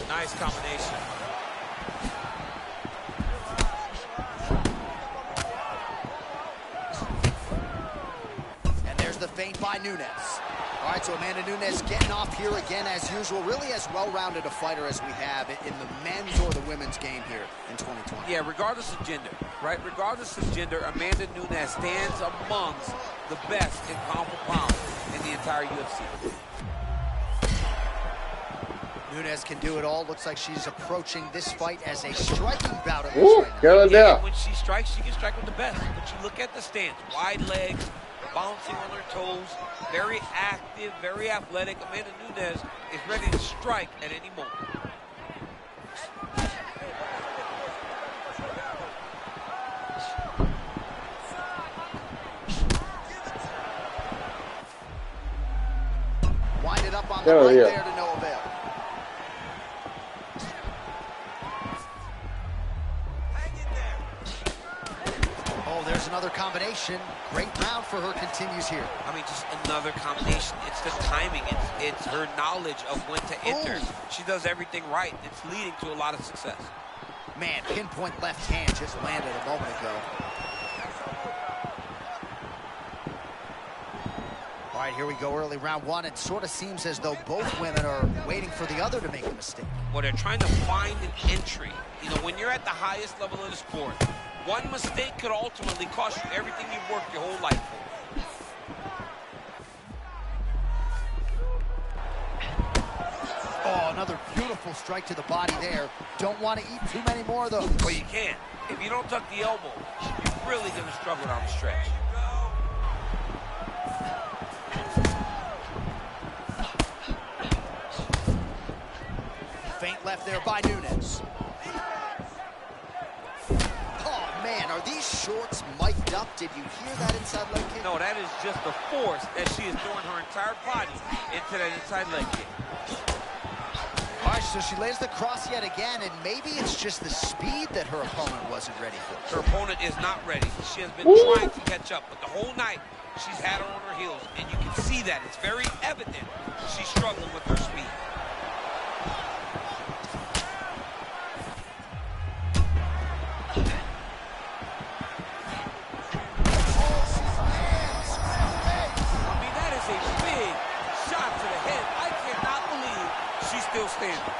Nice combination. And there's the feint by Nunes. All right, so Amanda Nunes getting off here again as usual. Really as well-rounded a fighter as we have in the men's or the women's game here in 2020. Yeah, regardless of gender, right? Regardless of gender, Amanda Nunes stands amongst the best in pound for pound in the entire UFC. Nunes can do it all. Looks like she's approaching this fight as a striking bout of this Ooh, right now. get it Yeah, down. when she strikes, she can strike with the best. But you look at the stance, wide legs, bouncing on her toes, very active, very athletic. Amanda Nunes is ready to strike at any moment. Wind it up on the Oh, right yeah. there to no avail. Oh, there's another combination. Great round for her continues here. I mean, just another combination. It's the timing. It's her knowledge of when to enter. Ooh. She does everything right. It's leading to a lot of success. Man, pinpoint left hand just landed a moment ago. All right, here we go, early round one. It sort of seems as though both women are waiting for the other to make a mistake. Well, they're trying to find an entry. You know, when you're at the highest level of the sport, one mistake could ultimately cost you everything you've worked your whole life for. Oh, another beautiful strike to the body there. Don't want to eat too many more of those. Well, you can't. If you don't tuck the elbow, you're really going to struggle down the stretch. Feint left there by Nunes. Oh, man, are these shorts mic'd up? Did you hear that inside leg kick? No, that is just the force that she is throwing her entire body into that inside leg kick. All right, so she lays the cross yet again, and maybe it's just the speed that her opponent wasn't ready for. Her opponent is not ready. She has been trying to catch up, but the whole night she's had her on her heels, and you can see that. It's very evident she's struggling with her speed. I mean, that is a big shot to the head. I cannot believe she's still standing.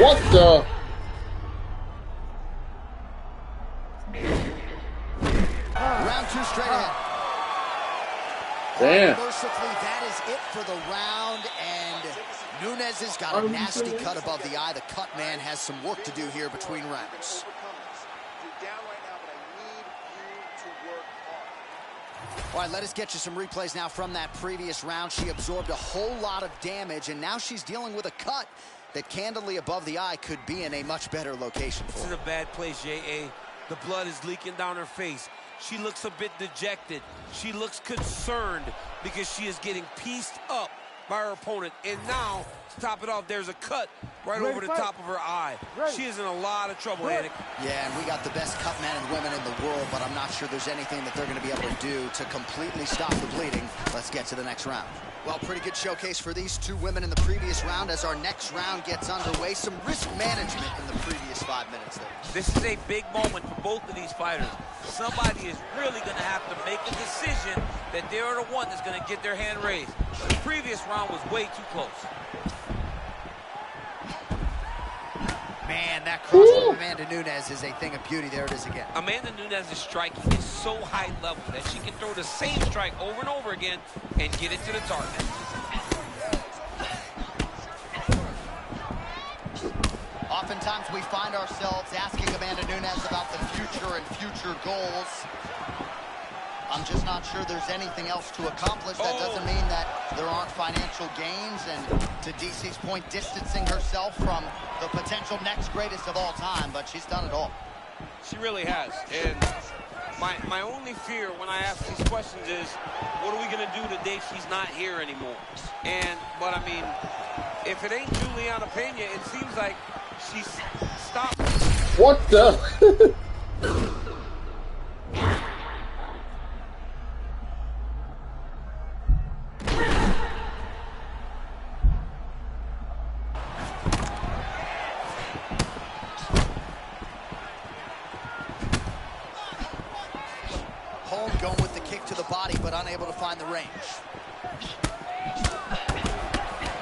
What the? Round two straight ahead. Damn. Mercifully, that is it for the round, and Nunes has got a nasty cut above the eye. The cut man has some work to do here between rounds. You're down right now, but I need you to work hard. All right, let us get you some replays now from that previous round. She absorbed a whole lot of damage, and now she's dealing with a cut that candidly above the eye could be in a much better location This for is her. a bad place, J.A. The blood is leaking down her face. She looks a bit dejected. She looks concerned because she is getting pieced up by her opponent. And now, to top it off, there's a cut right over the top of her eye. She is in a lot of trouble, Anik. Yeah, and we got the best cut men and women in the world, but I'm not sure there's anything that they're going to be able to do to completely stop the bleeding. Let's get to the next round. Well, pretty good showcase for these two women in the previous round. As our next round gets underway, some risk management in the previous 5 minutes there. This is a big moment for both of these fighters. Somebody is really going to have to make a decision that they're the one that's going to get their hand raised. The previous round was way too close. Man, that cross from Amanda Nunes is a thing of beauty. There it is again. Amanda Nunes' striking is so high level that she can throw the same strike over and over again and get it to the target. Oftentimes we find ourselves asking Amanda Nunes about the future and future goals. I'm just not sure there's anything else to accomplish. That doesn't mean that there aren't financial gains, and to DC's point, distancing herself from the potential next greatest of all time, but she's done it all. She really has. And my only fear when I ask these questions is, what are we going to do the day she's not here anymore? But I mean, if it ain't Juliana Pena, it seems like she's stopped. What the? unable to find the range.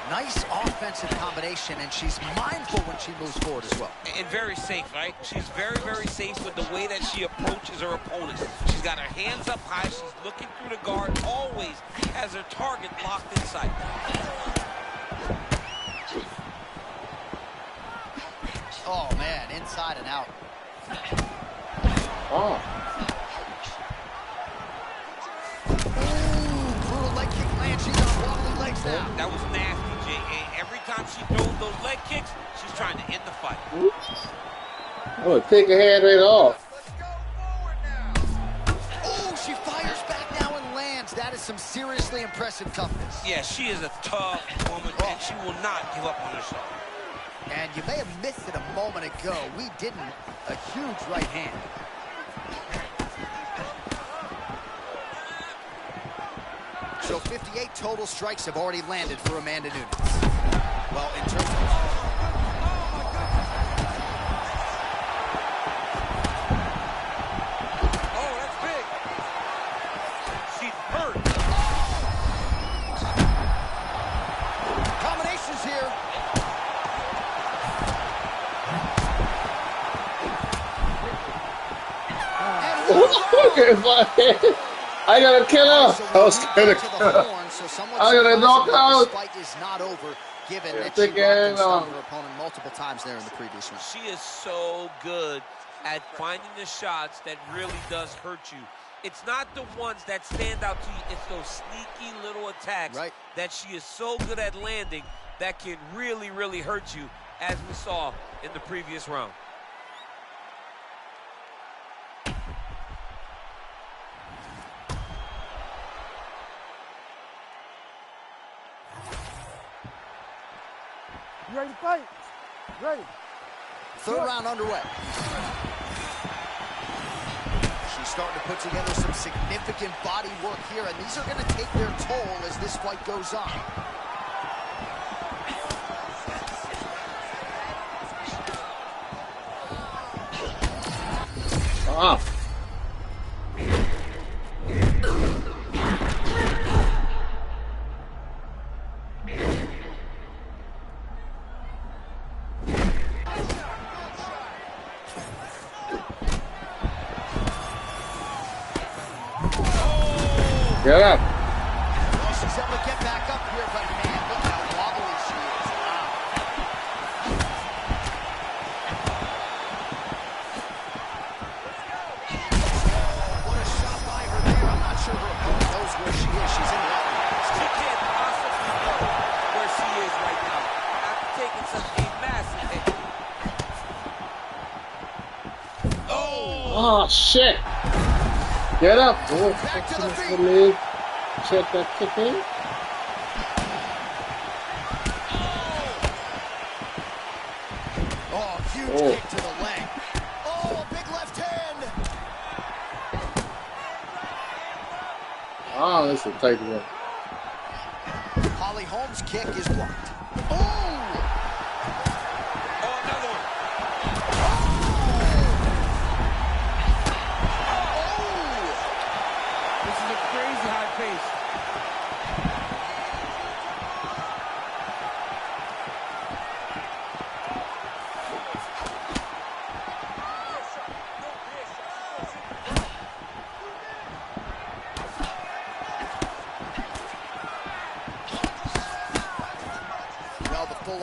Nice offensive combination, and she's mindful when she moves forward as well. And very safe, right? She's very, very safe with the way that she approaches her opponents. She's got her hands up high. She's looking through the guard, always has her target locked in sight. Oh, man, inside and out. Oh. Ooh, brutal leg kick lands. She's on wobbly legs now. That was nasty, Jay. And every time she throws those leg kicks, she's trying to end the fight. Oh, take her hand right off. Let's go forward now. Oh, she fires back now and lands. That is some seriously impressive toughness. Yeah, she is a tough woman, and she will not give up on herself. And you may have missed it a moment ago. We didn't. A huge right hand. So 58 total strikes have already landed for Amanda Nunes. Well, in terms of... Oh, that's big. She's hurt. Combinations here. I gotta kill her. I was gonna kill her. I gotta knock out. This fight is not over, given that It's she rocked and again, stunned her opponent multiple times there in the previous round. She is so good at finding the shots that really does hurt you. It's not the ones that stand out to you. It's those sneaky little attacks that she is so good at landing that can really, really hurt you, as we saw in the previous round. You ready to fight? Ready. Third round underway. She's starting to put together some significant body work here, and these are going to take their toll as this fight goes on. Ah. Get up. Well, she's able to get back up here, but man, look how wobbly she is. Wow. What a shot by her there. I'm not sure her opponent knows where she is. She's in the offense. She can't possibly know where she is right now after taking such a massive hit. Oh, shit. Get up. Oh, Back to the feet. leg. Check that kick in. Oh, huge kick to the leg. Oh, a big left hand. Oh, this is a tight one. Holly Holm's kick is blocked. Oh!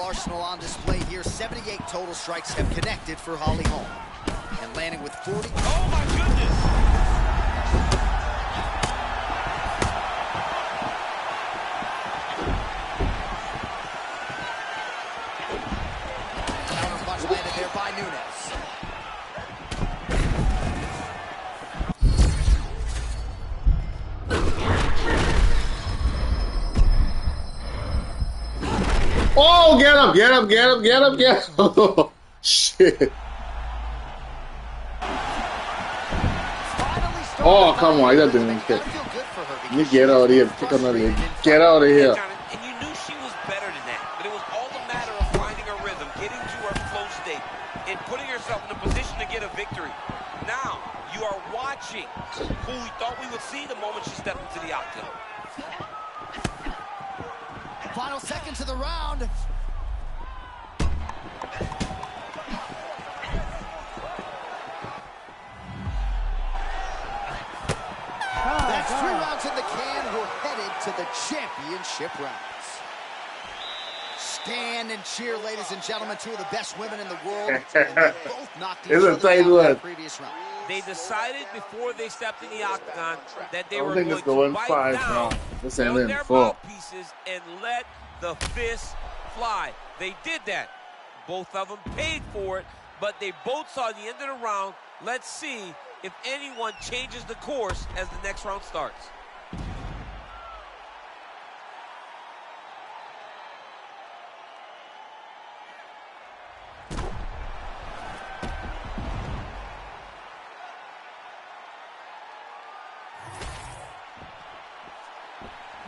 Arsenal on display here. 78 total strikes have connected for Holly Holm. And landing with 40. Oh my goodness! Counter punch landed there by Nunes. Oh, get up, get up, get up, get up, get up. Oh, shit. Oh, come on. That didn't hit. You get out of here. Kick another leg. Get out of here. And you knew she was better than that. But it was all a matter of finding her rhythm, getting to her flow state, and putting herself in a position to get a victory. Now, you are watching who we thought we would see the moment she stepped into the octagon. Final seconds of the round. That's 3 rounds in the can. We're headed to the championship rounds. Stand and cheer, ladies and gentlemen. 2 of the best women in the world. And they both knocked each other down in the previous round. They decided before they stepped in the octagon that they were going to bite down on their mouthpieces and let the fists fly. They did that. Both of them paid for it, but they both saw the end of the round. Let's see if anyone changes the course as the next round starts.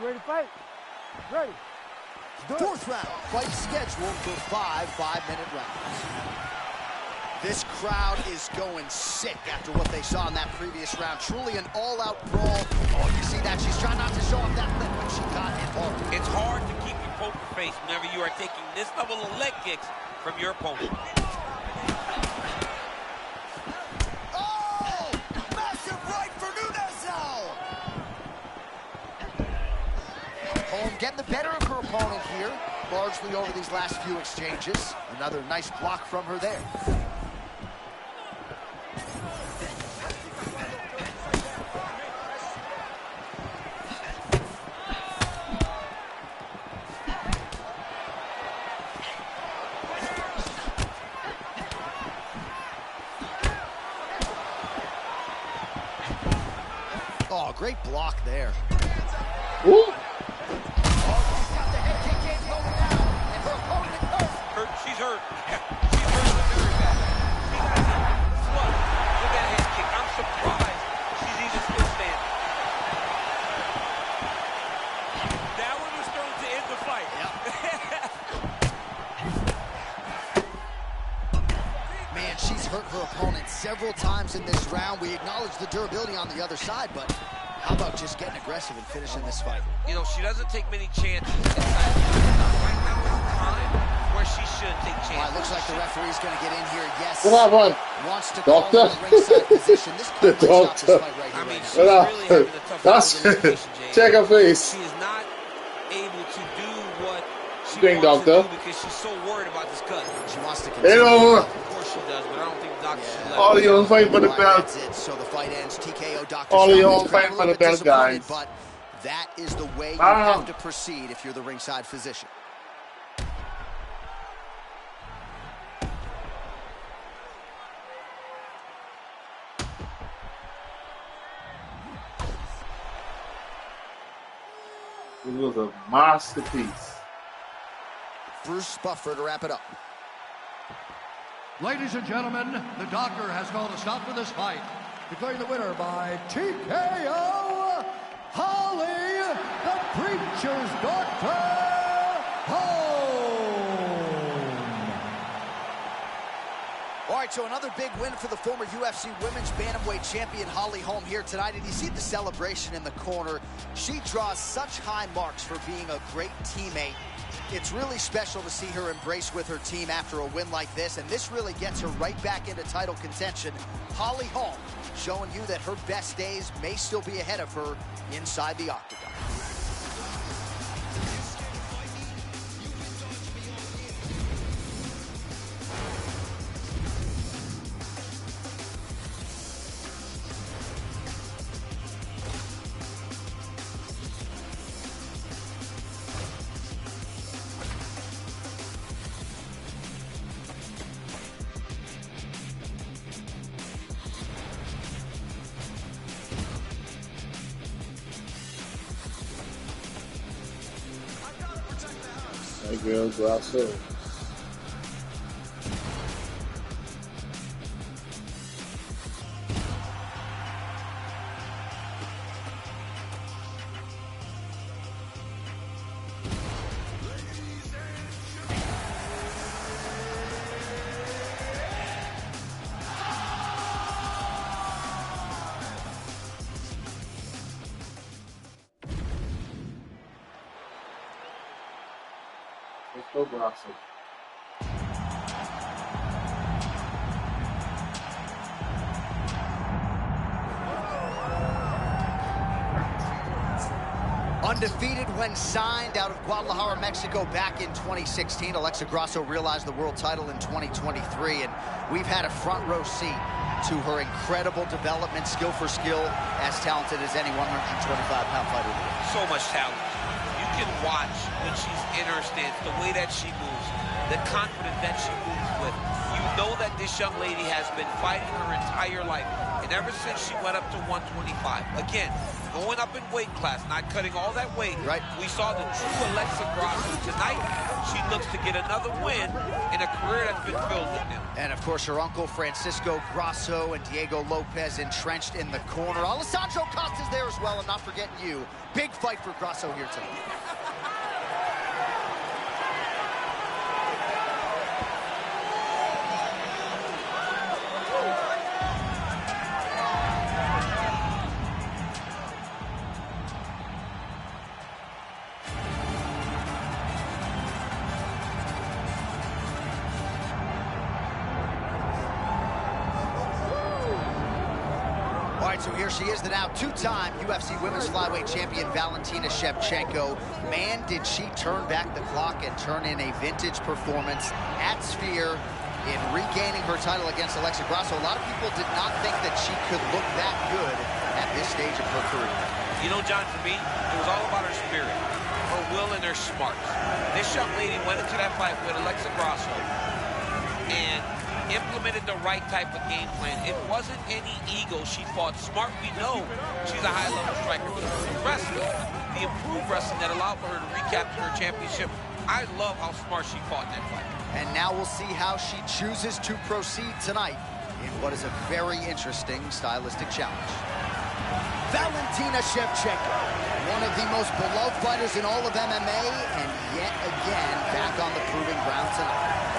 Ready to fight? Ready. 4th round, fight scheduled for 5 5-minute rounds. This crowd is going sick after what they saw in that previous round. Truly an all-out brawl. Oh, you see that? She's trying not to show off that lip, but she got it hard. It's hard to keep your poker face whenever you are taking this level of leg kicks from your opponent. Oh! Massive right for Nunes now! Holm getting the better of her opponent here, largely over these last few exchanges. Another nice block from her there. Oh, great block there. Ooh. She's hurt. Yeah, she's hurt very bad. Look at that head kick. I'm surprised she's even still standing. That one was thrown to end the fight. Yep. Man, she's hurt her opponent several times in this round. We acknowledge the durability on the other side, but how about just getting aggressive and finishing this fight? You know, she doesn't take many chances inside the octagon. Right now is the time where she should take chances. Well, it looks like the referee's going to get in here. Yes. What happened? Wants to call the ringside position. This The doctor. Fight right here. I mean, right she's now. really having a tough time That's with the situation, Jay. check her face. She is not able to do what she Ding, wants doctor. to do because she's so worried about this cut. She wants to continue. Hello. Of course she does, but I don't think the doctor should let All her. of you fight for the All right, belt. that's it. So the fight ends. TKO. Dr. All of you Stone's fight a for the little bit belt, disappointed, guys. But that is the way you Wow. have to proceed if you're the ringside physician. It was a masterpiece. Bruce Buffer to wrap it up. Ladies and gentlemen, the doctor has called a stop to this fight, declaring the winner by TKO, Holly, the Preacher's Doctor, Holm. All right, so another big win for the former UFC Women's Bantamweight Champion Holly Holm here tonight. And you see the celebration in the corner. She draws such high marks for being a great teammate. It's really special to see her embrace with her team after a win like this, and this really gets her right back into title contention. Holly Holm showing you that her best days may still be ahead of her inside the octagon. That girl Grasso. Francisco Grasso. Undefeated when signed out of Guadalajara, Mexico back in 2016. Alexa Grasso realized the world title in 2023, and we've had a front row seat to her incredible development, skill for skill, as talented as any 125-pound fighter. So much talent. You can watch when she's in her stance, the way that she moves, the confidence that she moves with. You know that this young lady has been fighting her entire life, and ever since she went up to 125, again, going up in weight class, not cutting all that weight. Right. We saw the true Alexa Grasso. Tonight, she looks to get another win in a career that's been filled with them. And of course, her uncle Francisco Grasso and Diego Lopez entrenched in the corner. Alessandro Costa's there as well, and not forgetting you. Big fight for Grasso here tonight. So here she is, the now two-time UFC Women's Flyweight Champion, Valentina Shevchenko. Man, did she turn back the clock and turn in a vintage performance at Sphere in regaining her title against Alexa Grasso. A lot of people did not think that she could look that good at this stage of her career. You know, John, for me, it was all about her spirit, her will, and her smarts. This young lady went into that fight with Alexa Grasso and implemented the right type of game plan. It wasn't any ego. She fought smart. We know she's a high-level striker, but it was the wrestling, the improved wrestling that allowed for her to recapture her championship. I love how smart she fought in that fight. And now we'll see how she chooses to proceed tonight in what is a very interesting stylistic challenge. Valentina Shevchenko, one of the most beloved fighters in all of MMA, and yet again back on the proving ground tonight.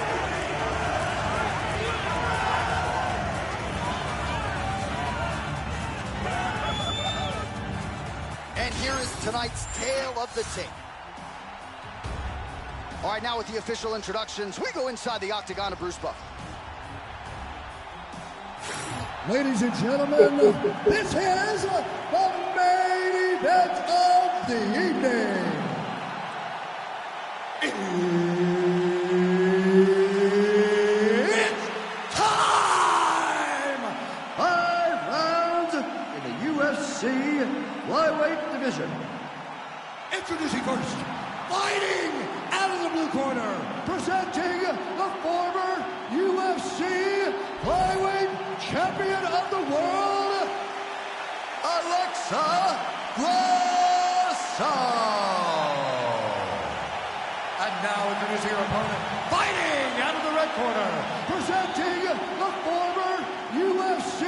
And here is tonight's tale of the tape. All right, now with the official introductions, we go inside the octagon of Bruce Buffer. Ladies and gentlemen, this is the main event of the evening. It's time! 5 rounds in the UFC Flyweight division. Introducing first, fighting out of the blue corner, presenting the former UFC Flyweight Champion of the world, Alexa Grasso. And now introducing her opponent, fighting out of the red corner, presenting the former UFC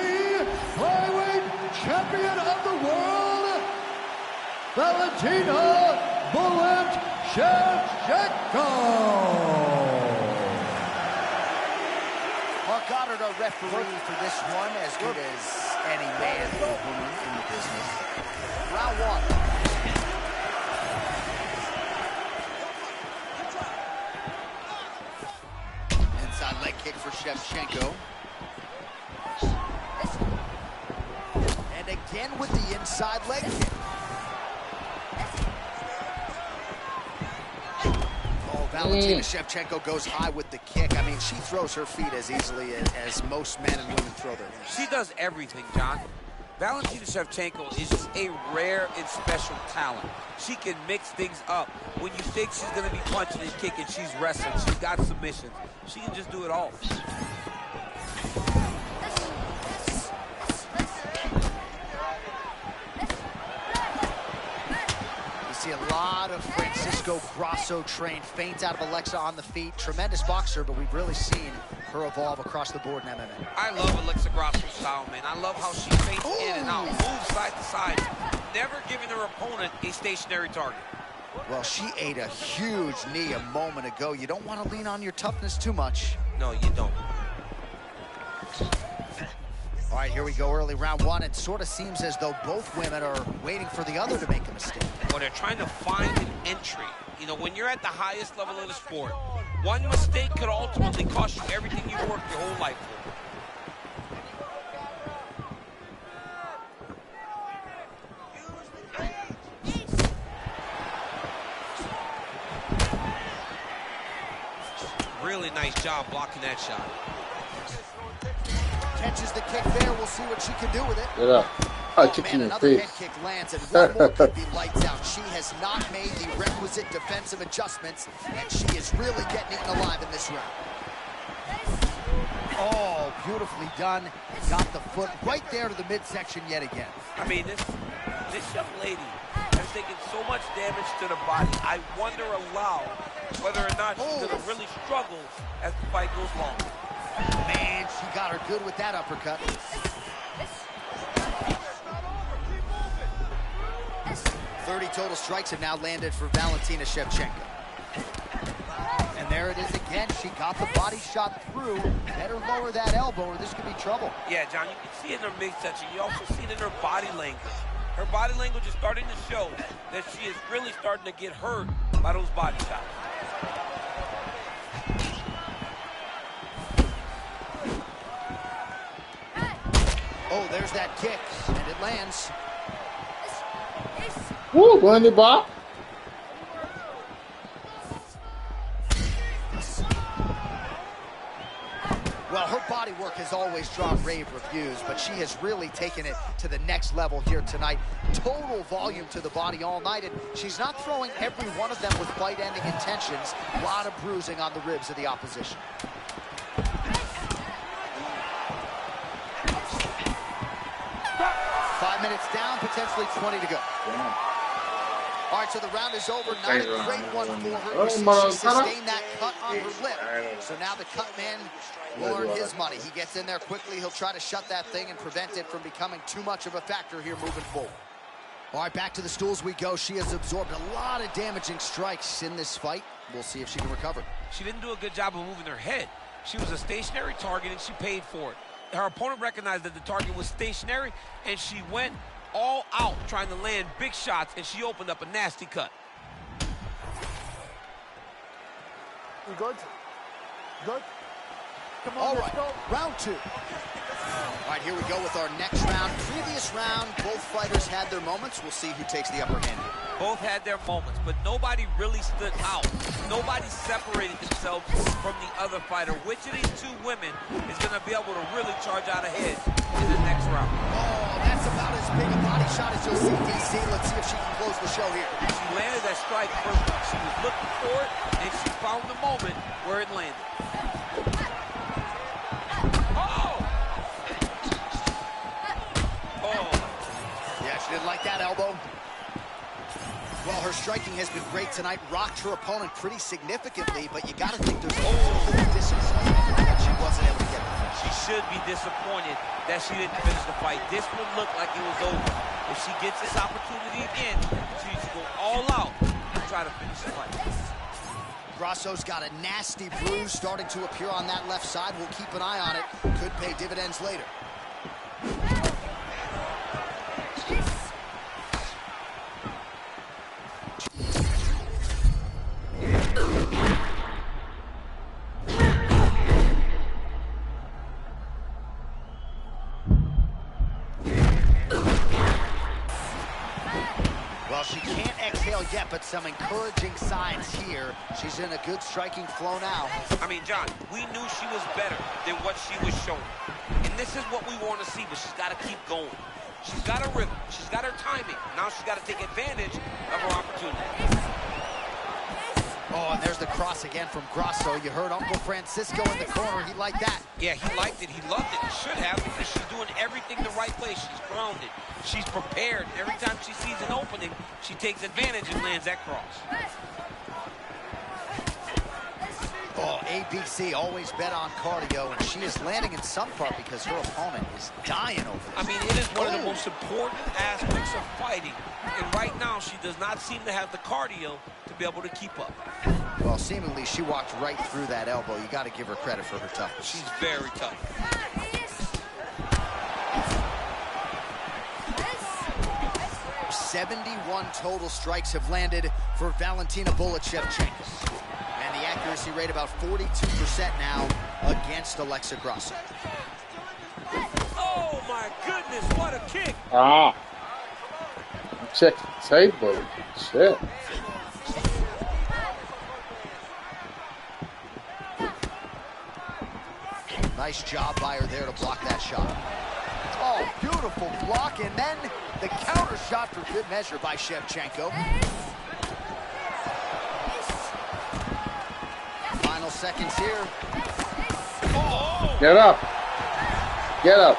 Flyweight Champion of the world, Valentina Bullet Shevchenko. Mark Goddard, our referee for this one, as good as any man or woman in the business. Round one. Inside leg kick for Shevchenko. And again with the inside leg kick. Valentina Shevchenko goes high with the kick. I mean, she throws her feet as easily as most men and women throw their hands. She does everything, John. Valentina Shevchenko is just a rare and special talent. She can mix things up. When you think she's going to be punching and kicking, she's wrestling. She's got submissions. She can just do it all. See a lot of Francisco Grasso trained feints out of Alexa on the feet. Tremendous boxer, but we've really seen her evolve across the board in MMA. I love Alexa Grasso's style, man. I love how she feints in and out, moves side to side, never giving her opponent a stationary target. Well, she ate a huge knee a moment ago. You don't want to lean on your toughness too much. No, you don't. All right, here we go, early round one. It sort of seems as though both women are waiting for the other to make a mistake. Well, they're trying to find an entry. You know, when you're at the highest level of the sport, one mistake could ultimately cost you everything you've worked your whole life for. Really nice job blocking that shot. Catches the kick there. We'll see what she can do with it. Get up. I Oh, kick man, in your another face. head kick lands, and one more could be lights out. She has not made the requisite defensive adjustments, and she is really getting eaten alive in this round. Oh, beautifully done. Got the foot right there to the midsection yet again. I mean, this young lady has taken so much damage to the body. I wonder aloud whether or not she's going to really struggle as the fight goes long. Man, she got her good with that uppercut. 30 total strikes have now landed for Valentina Shevchenko. And there it is again. She got the body shot through. Better lower that elbow or this could be trouble. Yeah, John, you can see it in her midsection. You also see it in her body language. Her body language is starting to show that she is really starting to get hurt by those body shots. Oh, there's that kick, and it lands. Woo, going to bar. Well, her body work has always drawn rave reviews, but she has really taken it to the next level here tonight. Total volume to the body all night, and she's not throwing every one of them with fight-ending intentions. A lot of bruising on the ribs of the opposition. Five minutes down, potentially 20 to go. Yeah. All right, so the round is over. Not a great one for her. Oh, You see, my she sustained that cut on her lip. So now the cut man will earn his money. He gets in there quickly. He'll try to shut that thing and prevent it from becoming too much of a factor here moving forward. All right, back to the stools we go. She has absorbed a lot of damaging strikes in this fight. We'll see if she can recover. She didn't do a good job of moving her head. She was a stationary target, and she paid for it. Her opponent recognized that the target was stationary, and she went all out trying to land big shots, and she opened up a nasty cut. You good? Good? Come on, All let's right, go. round two. All right, here we go with our next round. Previous round, both fighters had their moments. We'll see who takes the upper hand here. Both had their moments, but nobody really stood out. Nobody separated themselves from the other fighter. Which of these two women is going to be able to really charge out ahead in the next round? Oh, that's about as big a body shot as you'll see, DC. Let's see if she can close the show here. She landed that strike perfect. She was looking for it, and she found the moment where it landed. Yeah, she didn't like that elbow. Well, her striking has been great tonight. Rocked her opponent pretty significantly, but you got to think there's a little distance that she wasn't able to get. She should be disappointed that she didn't finish the fight. This would look like it was over. If she gets this opportunity again, she needs to go all out and try to finish the fight. Grasso's got a nasty bruise starting to appear on that left side. We'll keep an eye on it. Could pay dividends later. Well, she can't exhale yet, but some encouraging signs here. She's in a good striking flow now. I mean, John, we knew she was better than what she was showing. And this is what we want to see, but she's got to keep going. She's got her rhythm. She's got her timing. Now she's got to take advantage of her opportunity. Oh, and there's the cross again from Grasso. You heard Uncle Francisco in the corner. He liked that. Yeah, he liked it. He loved it. He should have, because she's doing everything the right way. She's grounded. She's prepared. Every time she sees an opening, she takes advantage and lands that cross. Oh, ABC always bet on cardio, and she is landing in some part because her opponent is dying over this. I mean, it is one of the most important aspects of fighting. And right now, she does not seem to have the cardio to be able to keep up. Well, seemingly she walked right through that elbow. You got to give her credit for her toughness. She's very tough. 71 total strikes have landed for Valentina Shevchenko. And the accuracy rate about 42% now against Alexa Grasso. Oh my goodness, what a kick! Ah. Check the table. Shit. Nice job by her there to block that shot. Oh, beautiful block, and then the counter shot for good measure by Shevchenko. Final seconds here. Oh! Get up. Get up.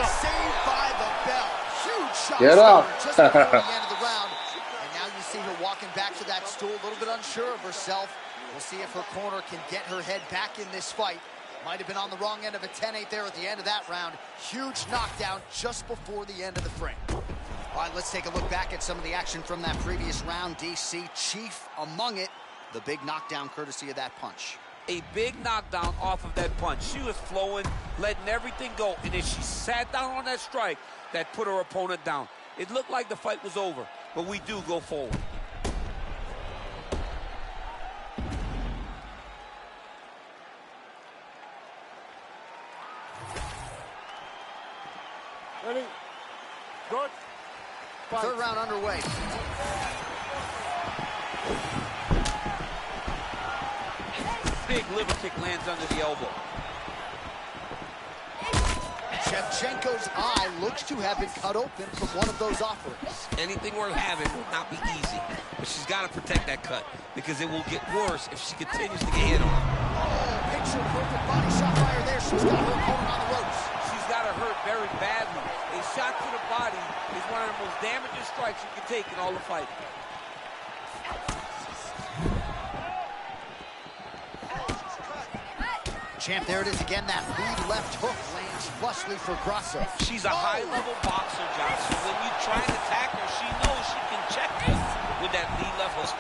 Saved by the bell. Huge shot. Get up. Just before the end of the round. And now you see her walking back to that stool, a little bit unsure of herself. We'll see if her corner can get her head back in this fight. Might have been on the wrong end of a 10-8 there at the end of that round. Huge knockdown just before the end of the frame. All right, let's take a look back at some of the action from that previous round. DC, chief among it. The big knockdown courtesy of that punch. A big knockdown off of that punch. She was flowing, letting everything go, and then she sat down on that strike that put her opponent down. It looked like the fight was over, but we do go forward. Ready? Good. Fight. Third round underway. Big liver kick lands under the elbow. Shevchenko's eye looks to have been cut open from one of those offerings. Anything worth having will not be easy, but she's got to protect that cut because it will get worse if she continues to get hit on. Oh, picture perfect body shot by her there. She's got her opponent on the ropes. She's got her hurt very badly. A shot to the body is one of the most damaging strikes you can take in all the fight. Champ, there it is again. That lead left hook lands flushly for Grasso. She's a high-level boxer, Josh. So when you try and attack her, she knows she can check you with that lead left hook.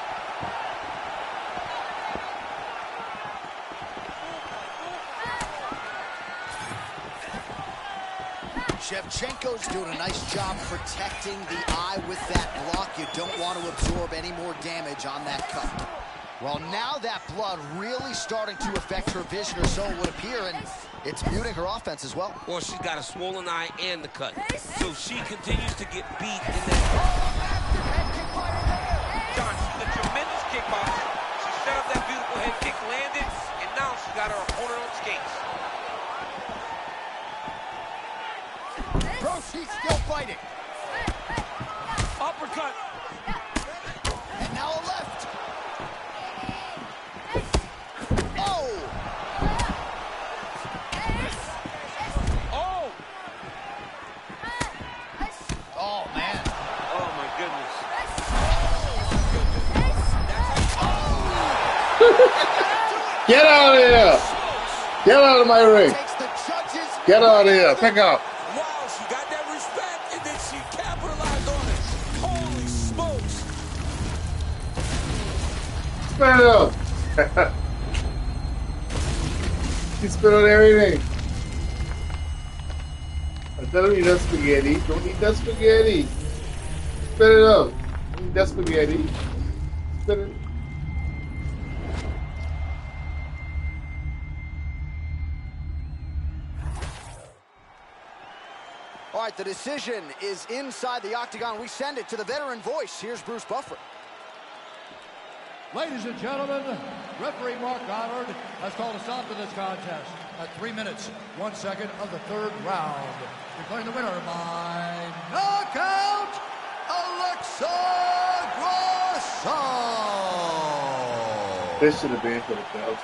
Shevchenko's doing a nice job protecting the eye with that block. You don't want to absorb any more damage on that cut. Well, now that blood really starting to affect her vision, or so it would appear, and it's muting her offense as well. Well, she's got a swollen eye and the cut. So she continues to get beat in that. John, she's a tremendous kickboxer. She set up that beautiful head kick, landed, and now she's got her opponent on skates. Bro, she's still fighting. Uppercut. And now a left. Oh! Oh! Oh, man. Oh, my goodness. Get out of here! Get out of my ring! Takes the judges. Get out of here! Pick up! Wow, she got that respect, and then she capitalized on it. Holy smokes! Spit it up! She spit on everything. I don't eat that spaghetti. Don't eat that spaghetti. Spit it up. Don't eat that spaghetti. Spit it. All right, the decision is inside the octagon. We send it to the veteran voice. Here's Bruce Buffer. Ladies and gentlemen, referee Mark Goddard has called a stop to this contest at 3 minutes, 1 second of the third round. Declaring the winner by knockout, Alexa Grasso. This should have been for the belts.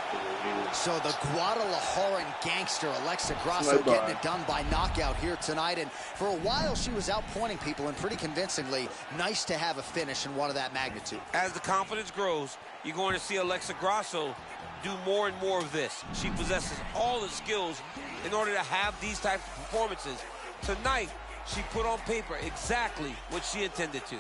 So the Guadalajaran gangster Alexa Grasso getting it done by knockout here tonight. And for a while, she was outpointing people, and pretty convincingly. Nice to have a finish in one of that magnitude. As the confidence grows, you're going to see Alexa Grasso do more and more of this. She possesses all the skills in order to have these types of performances. Tonight, she put on paper exactly what she intended to.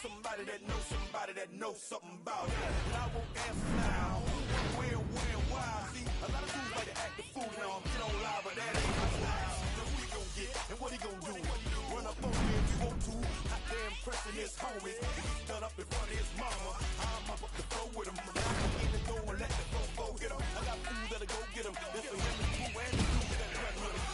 Some know something about it. But I won't answer now. Where, why? See, a lot of dudes like to act the fool now. I'm get on live, but that ain't my style. Now who he gon' get and what he gon' do? Run up on me if you want to. Hot damn pressing his homies. He's done up in front of his mama. I'm up the floor with him. I'm in the door and let the floor go get him. I got fools that'll go get him. That's for him and you and the dude that run with him.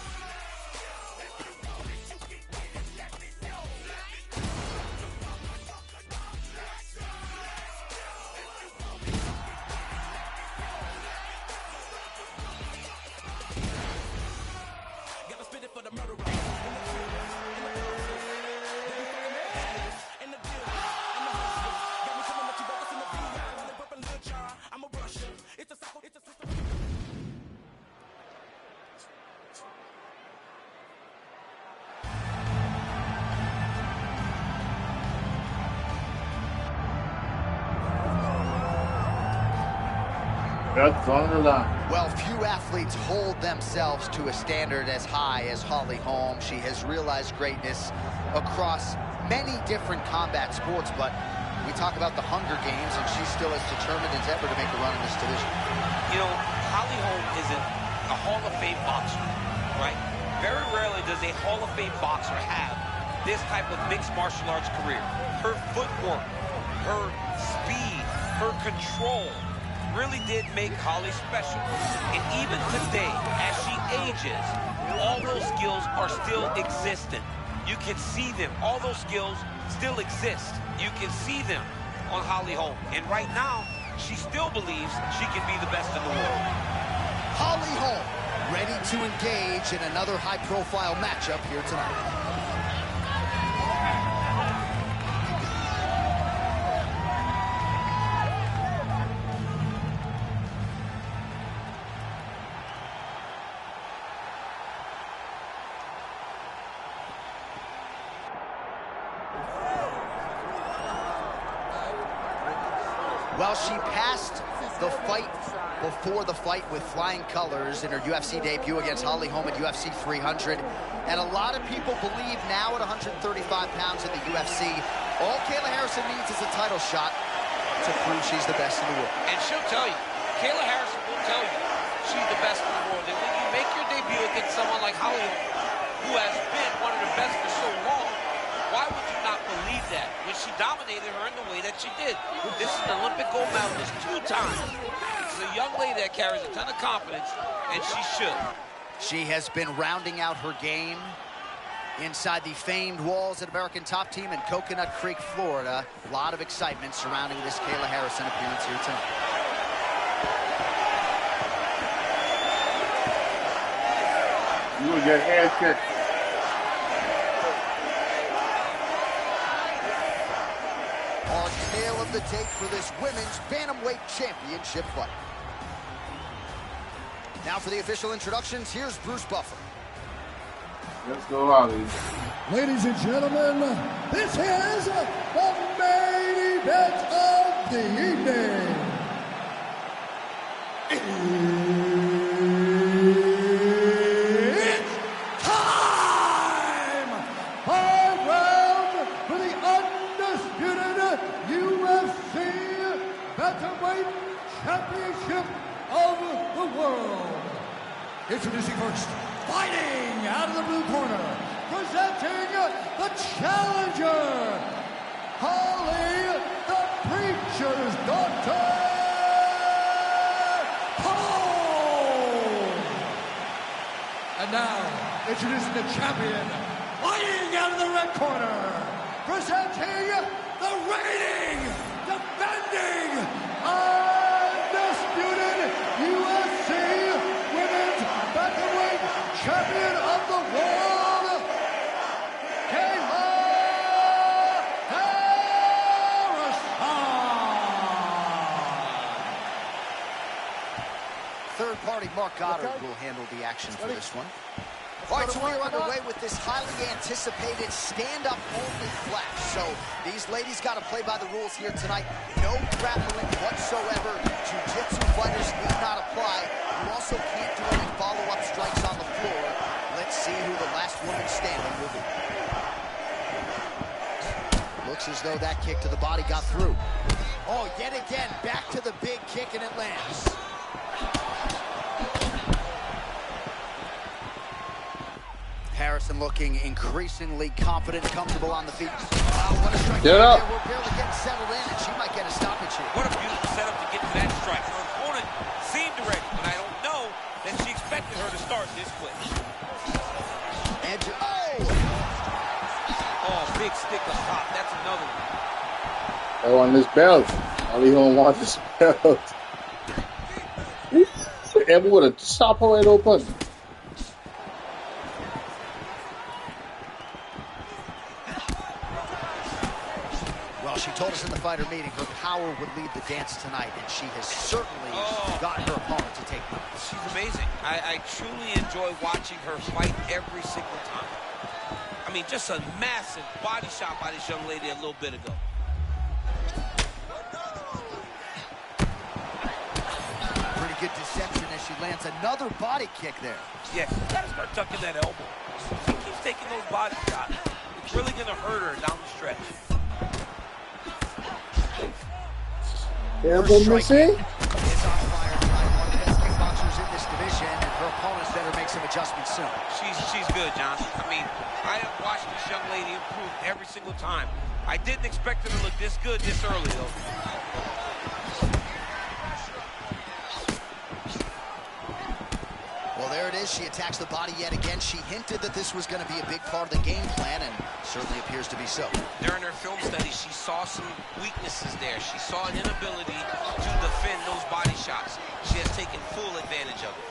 That's on the line. Well, few athletes hold themselves to a standard as high as Holly Holm. She has realized greatness across many different combat sports, but we talk about the Hunger Games, and she's still as determined as ever to make a run in this division. You know, Holly Holm isn't a Hall of Fame boxer, right? Very rarely does a Hall of Fame boxer have this type of mixed martial arts career. Her footwork, her speed, her control really did make Holly special. And even today, as she ages, all those skills are still existent. You can see them. All those skills still exist. You can see them on Holly Holm. And right now, she still believes she can be the best in the world. Holly Holm, ready to engage in another high-profile matchup here tonight. Well, she passed the fight before the fight with flying colors in her UFC debut against Holly Holm at UFC 300. And a lot of people believe now at 135 pounds in the UFC, all Kayla Harrison needs is a title shot to prove she's the best in the world. And she'll tell you, Kayla Harrison will tell you she's the best in the world. And when you make your debut against someone like Holly Holm, who has been one of the best for so long, why would you not believe that when she dominated her in the way that she did? This is an Olympic gold medalist 2 times. It's a young lady that carries a ton of confidence, and she should. She has been rounding out her game inside the famed walls at American Top Team in Coconut Creek, Florida. A lot of excitement surrounding this Kayla Harrison appearance here tonight. You will get ass kicked. Our tale of the tape for this women's bantamweight championship fight. Now for the official introductions, here's Bruce Buffer. Let's go, Holly. Ladies and gentlemen, this is the main event of the evening. It's time! 5 rounds for the undisputed UFC Bantamweight Championship of the world. Introducing first, fighting out of the blue corner, presenting the challenger, Holly the Preacher's Daughter, Holm. And now, introducing the champion, fighting out of the red corner, presenting the reigning, defending, undisputed UFC Women's Bantamweight Champion of the World, Kayla Harrison. Third party Mark Goddard will handle the action for this one. All right, so we're underway with this highly anticipated stand-up only flash. So these ladies got to play by the rules here tonight. No grappling whatsoever. Jiu-jitsu fighters need not apply. You also can't do any follow-up strikes on the floor. Let's see who the last woman standing will be. Looks as though that kick to the body got through. Oh, yet again, back to the big kick, and it lands. Harrison looking increasingly confident and comfortable on the feet. Wow, what a strike. Get up. We're barely getting settled in, and she might get a stoppage here. What a beautiful setup to get to that strike. Her opponent seemed ready, but I don't know that she expected her to start this quick. Edge. Oh! Oh, big stick up top. That's another one. I want this belt. I don't want this belt. Ever would have chopped her right open. Well, she told us in the fighter meeting her power would lead the dance tonight, and she has certainly gotten her opponent to take notice. She's amazing. I truly enjoy watching her fight every single time. I mean, just a massive body shot by this young lady a little bit ago. Pretty good deception as she lands another body kick there. Yes, you gotta start tucking that elbow. She keeps taking those body shots. It's really gonna hurt her down the stretch. Elbow missing? Is on fire tonight. One of the best kickboxers in this division, and her opponents better make some adjustments soon. She's good, John. I mean, I have watched this young lady improve every single time. I didn't expect her to look this good this early, though. Well, there it is. She attacks the body yet again. She hinted that this was going to be a big part of the game plan, and certainly appears to be so. During her film study, she saw some weaknesses there. She saw an inability to defend those body shots. She has taken full advantage of it.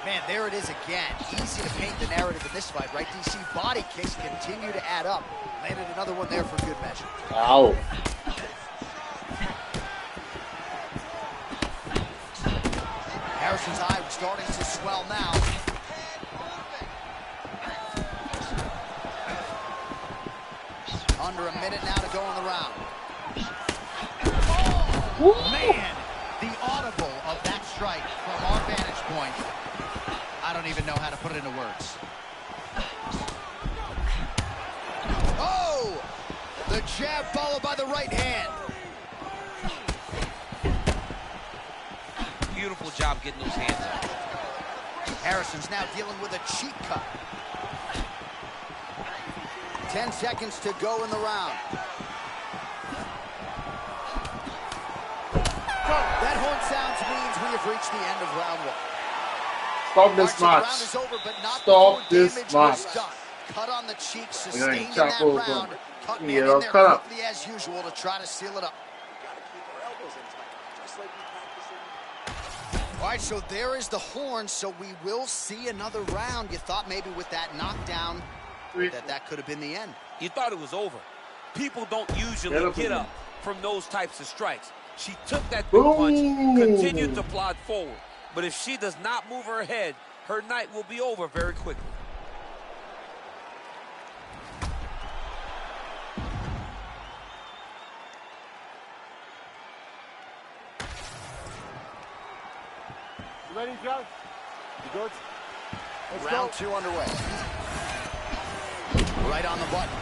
Man, there it is again. Easy to paint the narrative in this fight, right? DC body kicks continue to add up. Landed another one there for good measure. Ow. Harrison's eye starting to swell now. Under a minute now to go in the round. Oh, man, the audible of that strike from our vantage point. I don't even know how to put it into words. Oh, the jab followed by the right hand. Beautiful job getting those hands up. Harrison's now dealing with a cheek cut. 10 seconds to go in the round. That horn sounds means we have reached the end of round one. Stop this match. Round is over, but not Stop this damage match. was done. Cut on the cheek, We're sustained in gonna that chop round. over. Cut Yeah, in there cut up. quickly as usual to try to seal it up. All right, so there is the horn, so we will see another round. You thought maybe with that knockdown that could have been the end. You thought it was over. People don't usually get up from those types of strikes. She took that big punch, continued to plod forward. But if she does not move her head, her night will be over very quickly. You ready, John? You good? Let's Round go. 2 underway. Right on the button.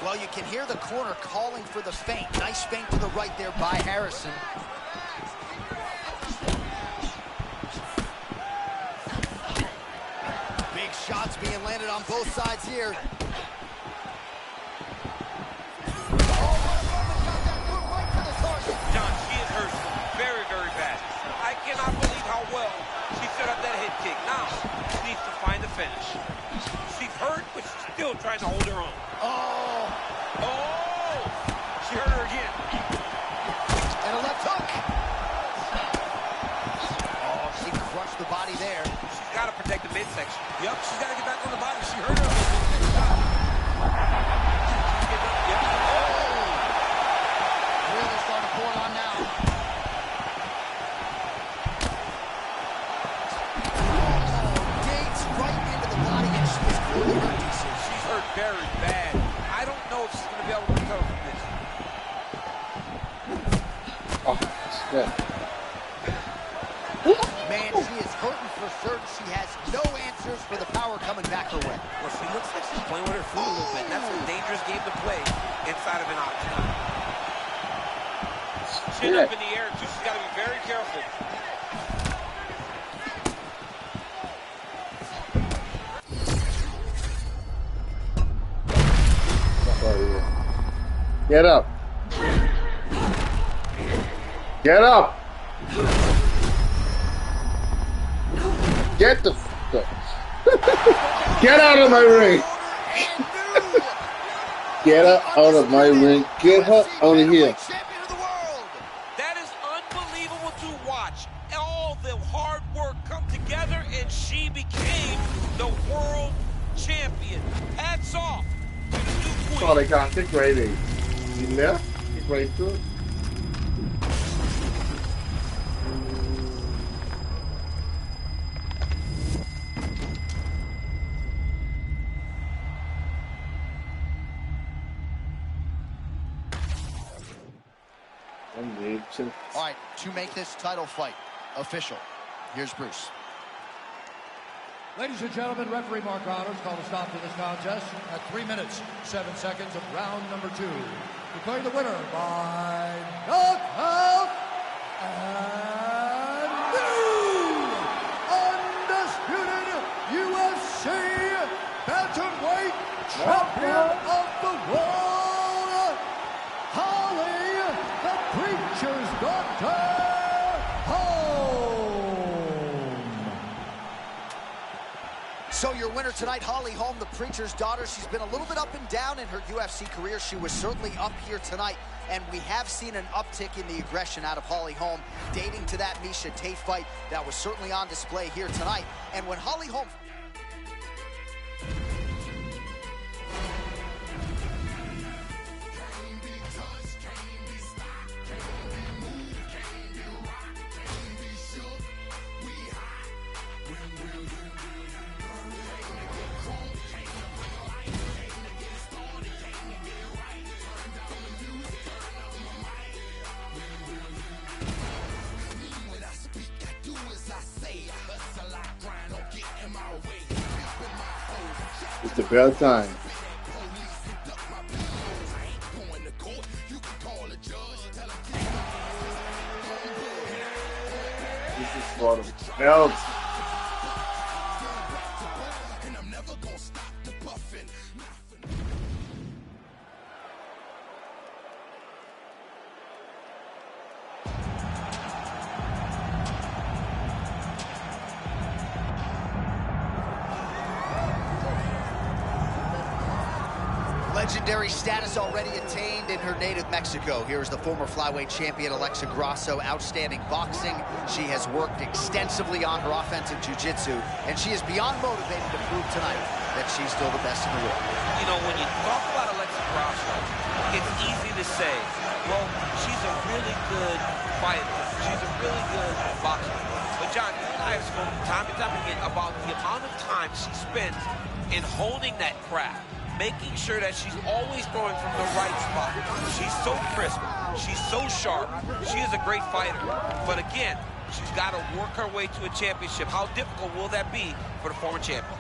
Well, you can hear the corner calling for the feint. Nice feint to the right there by Harrison. Big shots being landed on both sides here. John, she is hurt very, very bad. I cannot believe how well she set up that head kick. Now, she needs to find the finish. She's hurt, but she's still trying to hold her own. Oh! Oh! She hurt her again. And a left hook. Oh, she crushed the body there. She's got to protect the midsection. Yep, she's got to get back on the body. She hurt her. Really starting to pour it on now. Digs right into the body, and she is clearly hurt, DC. She's hurt very bad. I don't know if she's going to be able to recover from this. Oh, that's good. Man, she has no answers for the power coming back her way. Well, she looks like she's playing with her foot a little bit. That's a dangerous game to play inside of an octagon. Chin up in the air, too. She's got to be very careful. Get up. Get up. Get the f up. Get out of my ring. Get her out of my ring. Get her out of here. That is unbelievable to watch. All the hard work come together, and she became the world champion. Hats off to the new queen. Oh, they can't kick right in. He left. Kick right through it. All right, to make this title fight official, here's Bruce. Ladies and gentlemen, referee Mark Connors called a stop to this contest at 3 minutes, 7 seconds of round number 2. Declaring the winner by knockout and new undisputed UFC bantamweight champion of the world, Holly the Preacher's Daughter Holm. So your winner tonight, Holly Holm, the Preacher's Daughter. She's been a little bit up and down in her UFC career. She was certainly up here tonight, and we have seen an uptick in the aggression out of Holly Holm, dating to that Miesha Tate fight that was certainly on display here tonight. And when Holly Holm... It's about time. This is for the belt. Legendary status already attained in her native Mexico. Here's the former flyweight champion, Alexa Grasso. Outstanding boxing. She has worked extensively on her offensive jiu-jitsu, and she is beyond motivated to prove tonight that she's still the best in the world. You know, when you talk about Alexa Grasso, it's easy to say, well, she's a really good fighter. She's a really good boxer. But John, you and I have spoken time and time again about the amount of time she spends in honing that craft, making sure that she's always throwing from the right spot. She's so crisp. She's so sharp. She is a great fighter. But again, she's got to work her way to a championship. How difficult will that be for the former champion?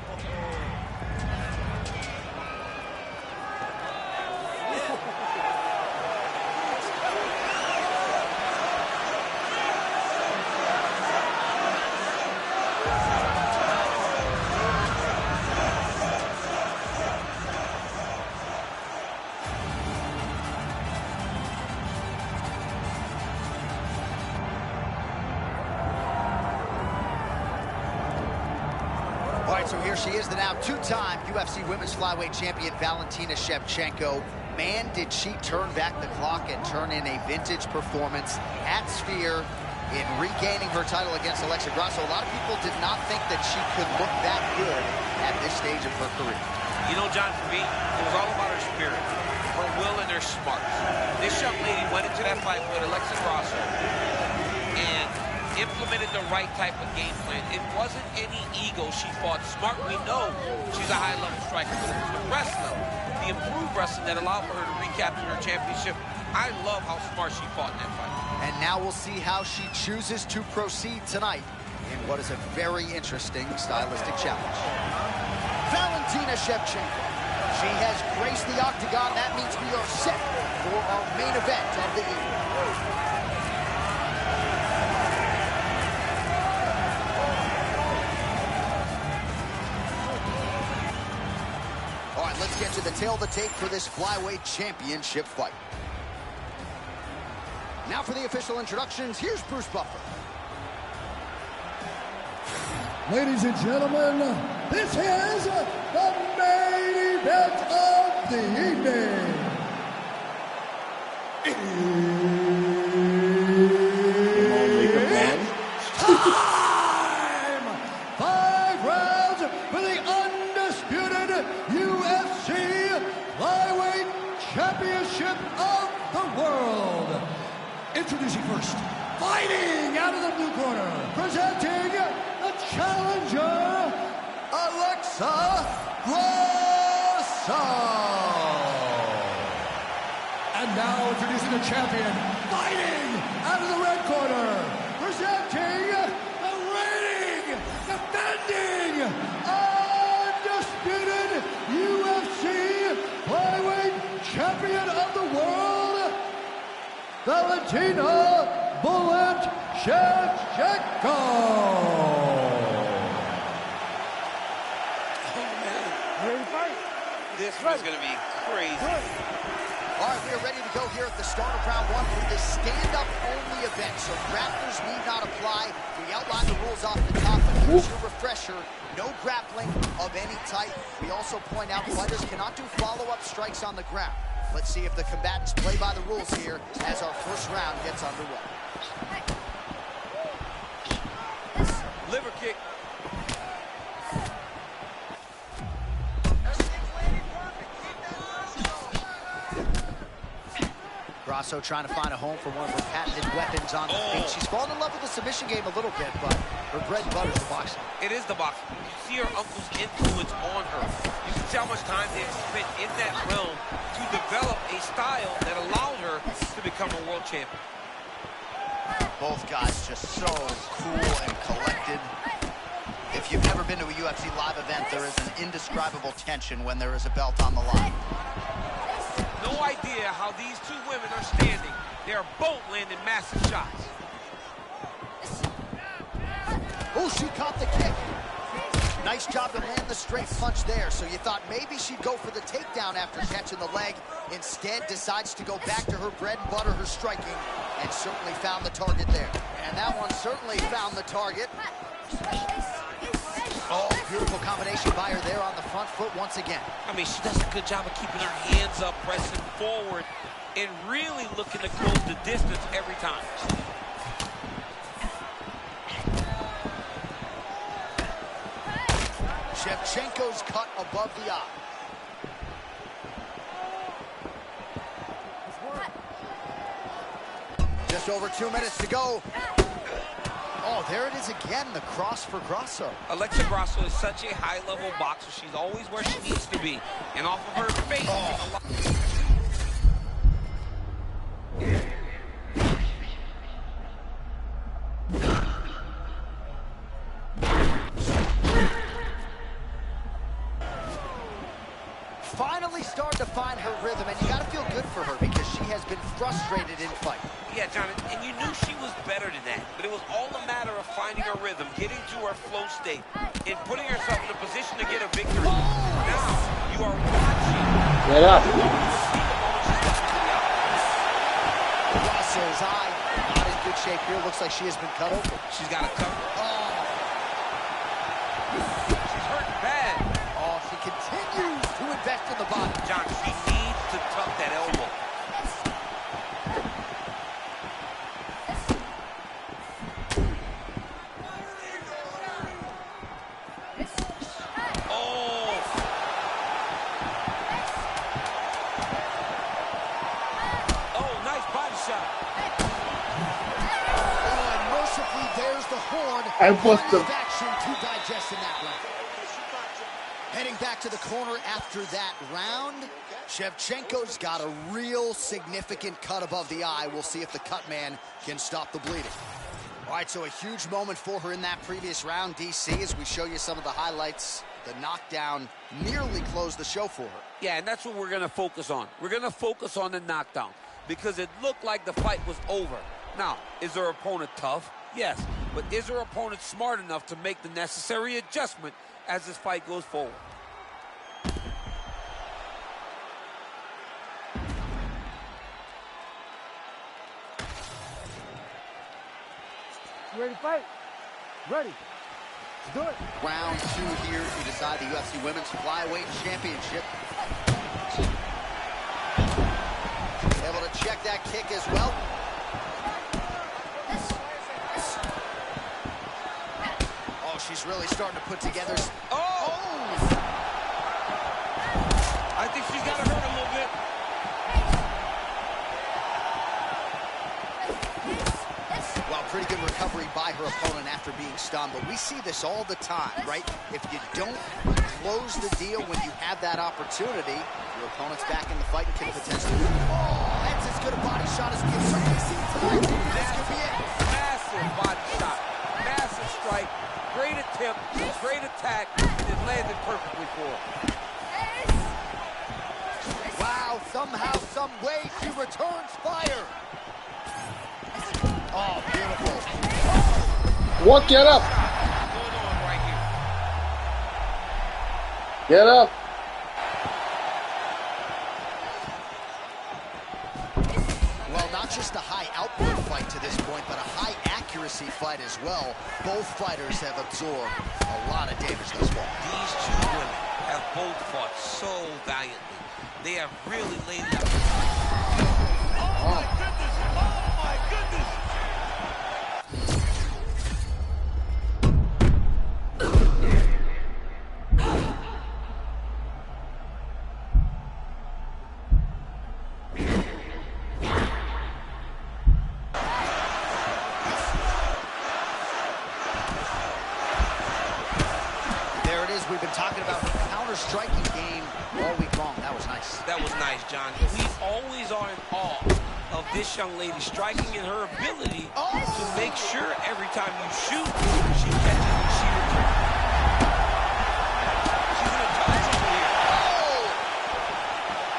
So here she is, the now two-time UFC Women's Flyweight Champion, Valentina Shevchenko. Man, did she turn back the clock and turn in a vintage performance at Sphere in regaining her title against Alexa Grasso. A lot of people did not think that she could look that good at this stage of her career. You know, John, for me, it was all about her spirit, her will, and her smarts. This young lady went into that fight with Alexa Grasso and implemented the right type of game plan. It wasn't any ego. She fought smart. We know she's a high-level striker, but it was the wrestling, the improved wrestling that allowed for her to recapture her championship. I love how smart she fought in that fight. And now we'll see how she chooses to proceed tonight in what is a very interesting stylistic challenge. Valentina Shevchenko. She has graced the octagon. That means we are set for our main event of the evening. All right, let's get to the tail of the tape for this flyweight championship fight. Now for the official introductions, here's Bruce Buffer. Ladies and gentlemen, this is the main event of the evening. It's time! 5 rounds for the undisputed UFC Flyweight Championship of the World. Introducing first, fighting out of the blue corner, presenting the challenger, Alexa Grasso. And now introducing the champion, fighting out of the red corner, presenting the reigning, defending, undisputed UFC Flyweight Champion of the World, Valentina Bullet Shevchenko. This is going to be crazy. All right, we are ready to go here at the start of round 1 for this stand-up only event, so grapplers need not apply. We outlined the rules off the top, but here's your refresher. No grappling of any type. We also point out fighters cannot do follow-up strikes on the ground. Let's see if the combatants play by the rules here as our first round gets underway. Liver kick. Grasso trying to find a home for one of her patented weapons on the feet. She's fallen in love with the submission game a little bit, but her bread and butter is the boxing. It is the boxing. You see her uncle's influence on her. You can see how much time they've spent in that realm to develop a style that allowed her to become a world champion. Both guys just so cool and collected. If you've never been to a UFC live event, there is an indescribable tension when there is a belt on the line. No idea how these two women are standing. They are both landing massive shots. Oh, she caught the kick. Nice job to land the straight punch there. So you thought maybe she'd go for the takedown after catching the leg. Instead, decides to go back to her bread and butter, her striking, and certainly found the target there. And that one certainly found the target. Oh, beautiful combination by her there on the front foot once again. I mean, she does a good job of keeping her hands up, pressing forward, and really looking to close the distance every time. Shevchenko's cut above the eye. Just over 2 minutes to go. Oh, there it is again, the cross for Grasso. Alexa Grasso is such a high-level boxer. She's always where she needs to be. And off of her face... Finally started to find her rhythm, and you got to feel good for her because she has been frustrated in fight. Yeah, John, and you knew she was better than that. But it was all a matter of finding her rhythm, getting to her flow state, and putting herself in a position to get a victory. Now, you are watching. Get up. Grasso's eye not in good shape here. Looks like she has been cut open. She's got a cover. Oh. She's hurting bad. Oh, she continues to invest in the body. John, she needs to tuck that elbow. I must have. To digest in that round. Heading back to the corner after that round, Shevchenko's got a real significant cut above the eye. We'll see if the cut man can stop the bleeding. All right, so a huge moment for her in that previous round, DC, as we show you some of the highlights. The knockdown nearly closed the show for her. Yeah, and that's what we're going to focus on. We're going to focus on the knockdown because it looked like the fight was over. Now, is her opponent tough? Yes, but is her opponent smart enough to make the necessary adjustment as this fight goes forward? You ready to fight? Ready. Let's do it. Round 2 here to decide the UFC Women's Flyweight Championship. Able to check that kick as well. Oh, she's really starting to put together. Oh! I think she's got to hurt a little bit. Well, pretty good recovery by her opponent after being stunned, but we see this all the time, right? If you don't close the deal when you have that opportunity, your opponent's back in the fight and can potentially... Oh, that's as good a body shot as we can certainly see tonight. This could be it. Massive body shot, massive strike, great attempt, great attack, and it landed perfectly for her. Wow, somehow, some way, she returns fire. Oh, beautiful. What? Get up. What's going on right here? Get up. Well, not just a high output fight to this point, but a high accuracy fight as well. Both fighters have absorbed a lot of damage thus far. These two women have both fought so valiantly. They have really laid it out. Oh my goodness! Oh my goodness! There it is. We've been talking about the counter-striking game all week long. That was nice. That was nice, John. We always are in awe of this young lady striking and her ability to make sure every time you shoot, she catches and she returns. She's in a tough trouble here. Oh!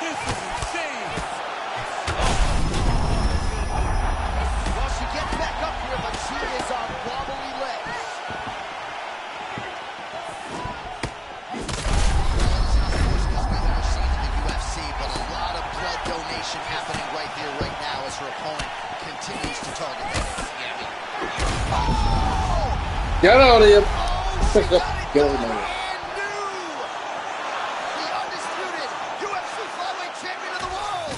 This is insane. Well, she gets back up here, but she is on wobbly legs. But a lot of blood donation happening right here, right now, as her opponent continues to target that. Get out of here. Oh, Pick up. Get out of brand here. new! The undisputed UFC flyweight champion of the world!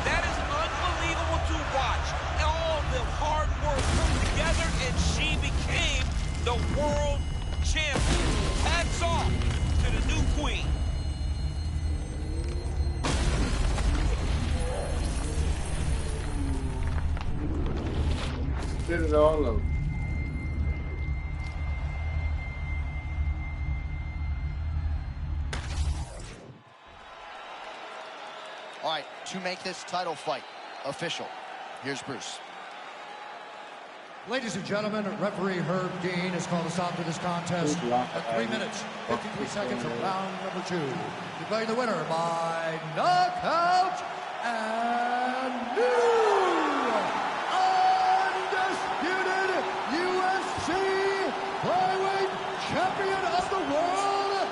That is unbelievable to watch. All the hard work put together, and she became the world champion. Hats off to the new queen. Did it all of. All right, to make this title fight official, here's Bruce. Ladies and gentlemen, referee Herb Dean has called a stop to this contest at 3 minutes, 53 seconds of round number 2. Declaring the winner by knockout and new undisputed UFC flyweight champion of the world,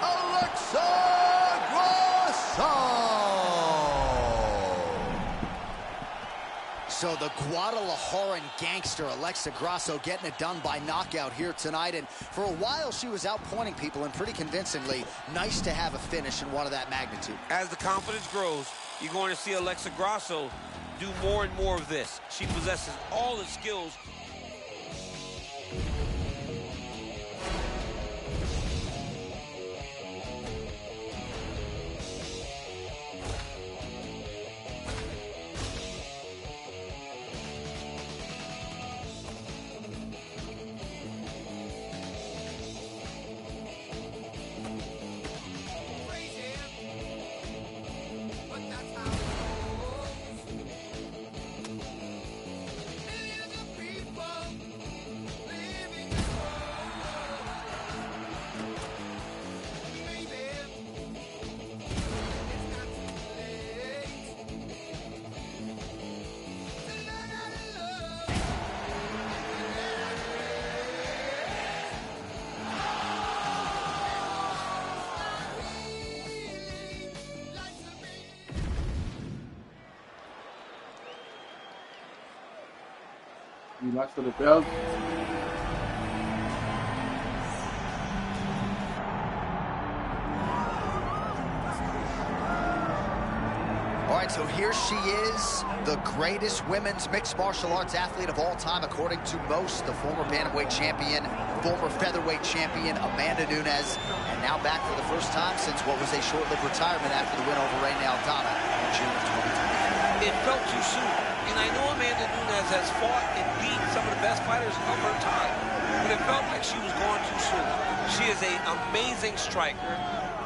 Alexa Grasso. So the Guadalajaran gangster Alexa Grasso getting it done by knockout here tonight. And for a while, she was outpointing people, and pretty convincingly. Nice to have a finish in one of that magnitude. As the confidence grows, you're going to see Alexa Grasso do more and more of this. She possesses all the skills. Rematch for the belt. All right, so here she is, the greatest women's mixed martial arts athlete of all time, according to most, the former bantamweight champion, former featherweight champion, Amanda Nunes, and now back for the first time since what was a short-lived retirement after the win over Reina Aldana in June of 2020. It felt too soon, and I know Amanda Nunes has fought and beat some of the best fighters of her time, but it felt like she was going too soon. She is an amazing striker,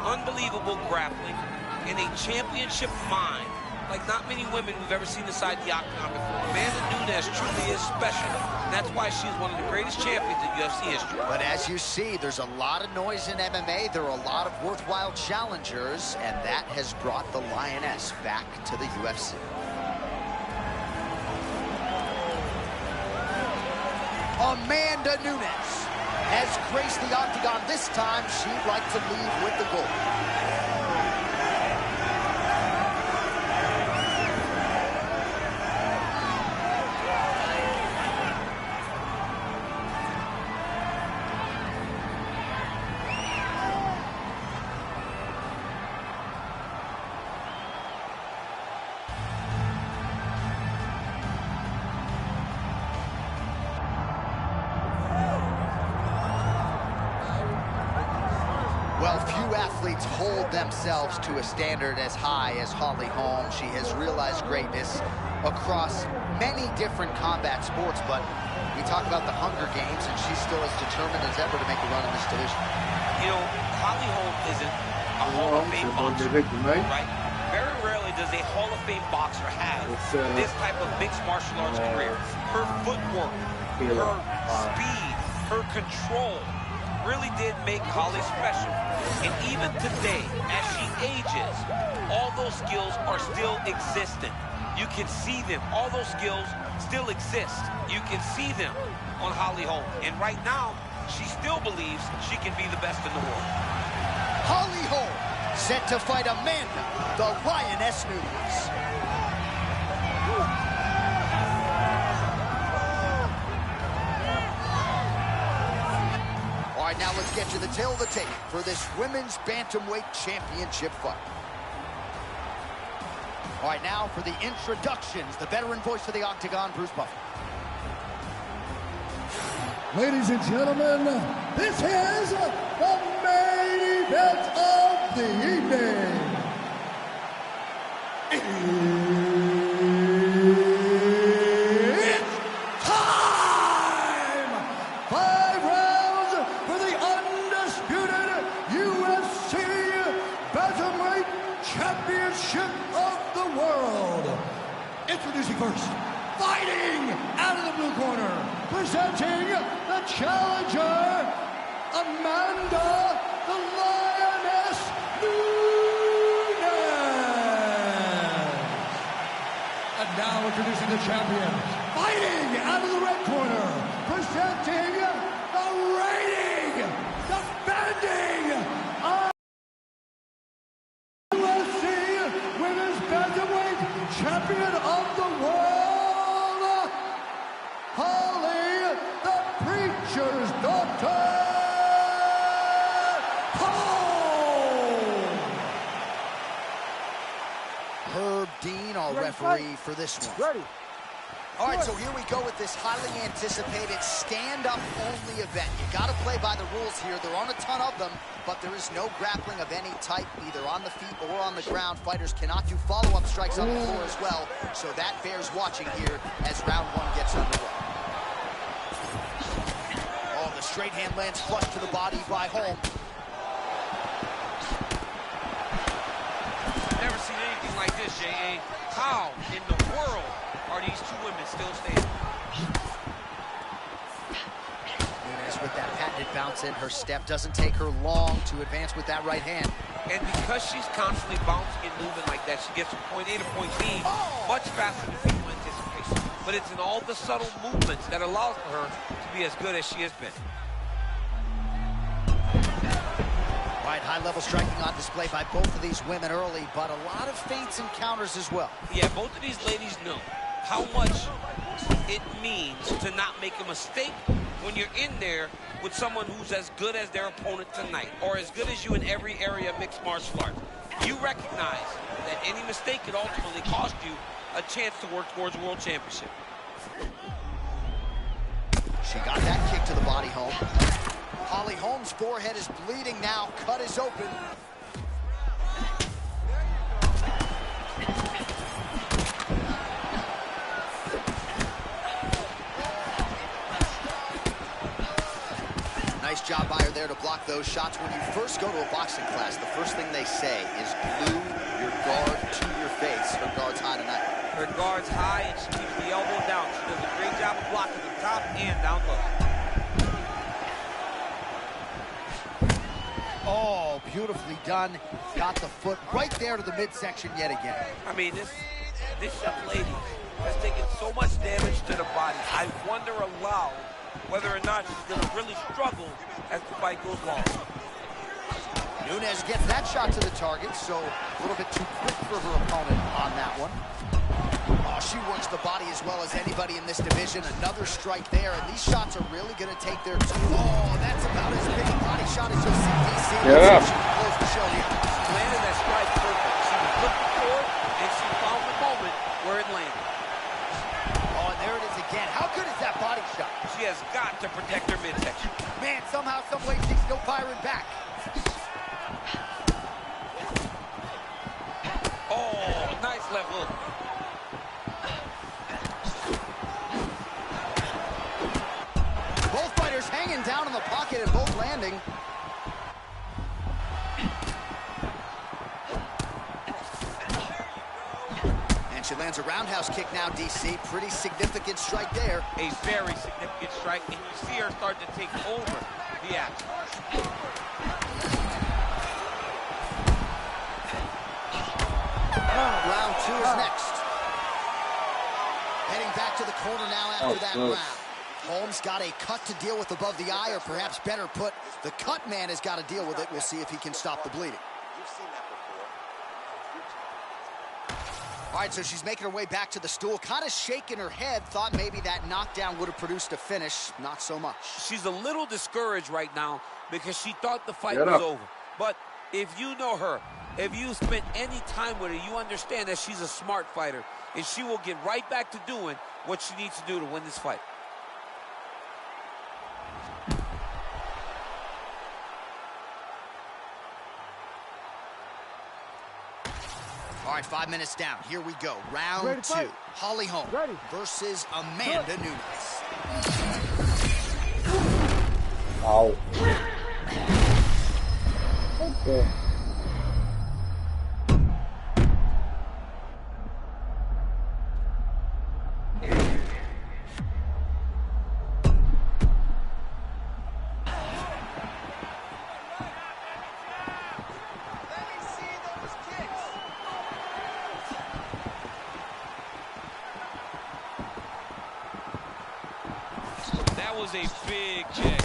unbelievable grappling, and a championship mind like not many women we've ever seen inside the octagon before. Amanda Nunes truly is special, and that's why she's one of the greatest champions in UFC history. But as you see, there's a lot of noise in MMA. There are a lot of worthwhile challengers, and that has brought the Lioness back to the UFC. Amanda Nunes has graced the octagon. This time, she'd like to leave with the gold. Well, few athletes hold themselves to a standard as high as Holly Holm. She has realized greatness across many different combat sports, but we talk about the Hunger Games, and she's still as determined as ever to make a run in this division. You know, Holly Holm isn't a Hall of Fame boxer, right? Very rarely does a Hall of Fame boxer have this type of mixed martial arts career. Her footwork, her speed, her control really did make Holly special. And even today, as she ages, all those skills are still existent. You can see them. All those skills still exist. You can see them on Holly Holm. And right now, she still believes she can be the best in the world. Holly Holm set to fight Amanda, the Lioness Nunes. All right, now let's get to the tail of the tape for this women's bantamweight championship fight. All right, now for the introductions, the veteran voice of the octagon, Bruce Buffer. Ladies and gentlemen, this is the main event of the evening. It's time! 5 rounds for the undisputed UFC Bantamweight Championship of the world. Introducing first, fighting out of the blue corner, presenting the challenger, Amanda the Lioness Nunes. And now introducing the champion, fighting out of the red corner, presenting the reigning, defending UFC Women's Bantamweight Champion of the World, Holly the Preacher's Daughter Holm. Herb Dean, our referee for this one. Ready. All right, so here we go with this highly anticipated stand-up only event. You got to play by the rules here. There aren't a ton of them, but there is no grappling of any type, either on the feet or on the ground. Fighters cannot do follow-up strikes on the floor as well, so that bears watching here as round 1 gets underway. Oh, the straight hand lands flush to the body by Holm. Never seen anything like this, J.A. How in the world are these two women still standing? Nunes with that patented bounce in. Her step doesn't take her long to advance with that right hand. And because she's constantly bouncing and moving like that, she gets from point A to point B much faster than people anticipate. But it's in all the subtle movements that allows for her to be as good as she has been. All right, high-level striking on display by both of these women early, but a lot of feints and counters as well. Yeah, both of these ladies know how much it means to not make a mistake when you're in there with someone who's as good as their opponent tonight, or as good as you in every area of mixed martial arts. You recognize that any mistake could ultimately cost you a chance to work towards a world championship. She got that kick to the body, Holm. Holly Holm's forehead is bleeding now. Cut is open. Nice job by her there to block those shots. When you first go to a boxing class, the first thing they say is glue your guard to your face. Her guard's high tonight. Her guard's high, and she keeps the elbow down. She does a great job of blocking the top and down low. Oh, beautifully done. Got the foot right there to the midsection yet again. I mean, this young lady has taken so much damage to the body. I wonder aloud whether or not she's going to really struggle as the fight goes long. Nunes gets that shot to the target, so a little bit too quick for her opponent on that one. Oh, she works the body as well as anybody in this division. Another strike there, and these shots are really going to take their toll. Oh, that's about as big a body shot as you'll see DC. Yeah. She can close the show here. She landed that strike perfect. She was looking for it, and she found the moment where it landed. Oh, and there it is again. How good is that body shot? She has got to protect her midsection. Man, somehow, some way, she's still firing back. Oh, nice left hook. Both fighters hanging down in the pocket and both landing. And she lands a roundhouse kick now, DC. Pretty significant strike there. A very significant strike, and you see her starting to take over the action. Round two is next. Heading back to the corner now after that round. Holmes got a cut to deal with above the eye, or perhaps better put, the cut man has got to deal with it. We'll see if he can stop the bleeding. All right, so she's making her way back to the stool, kind of shaking her head, thought maybe that knockdown would have produced a finish. Not so much. She's a little discouraged right now because she thought the fight was over. But if you know her, if you spent any time with her, you understand that she's a smart fighter, and she will get right back to doing what she needs to do to win this fight. All right, 5 minutes down. Here we go. Round two. Holly Holm versus Amanda Nunes. Ow. Okay. That was a big kick.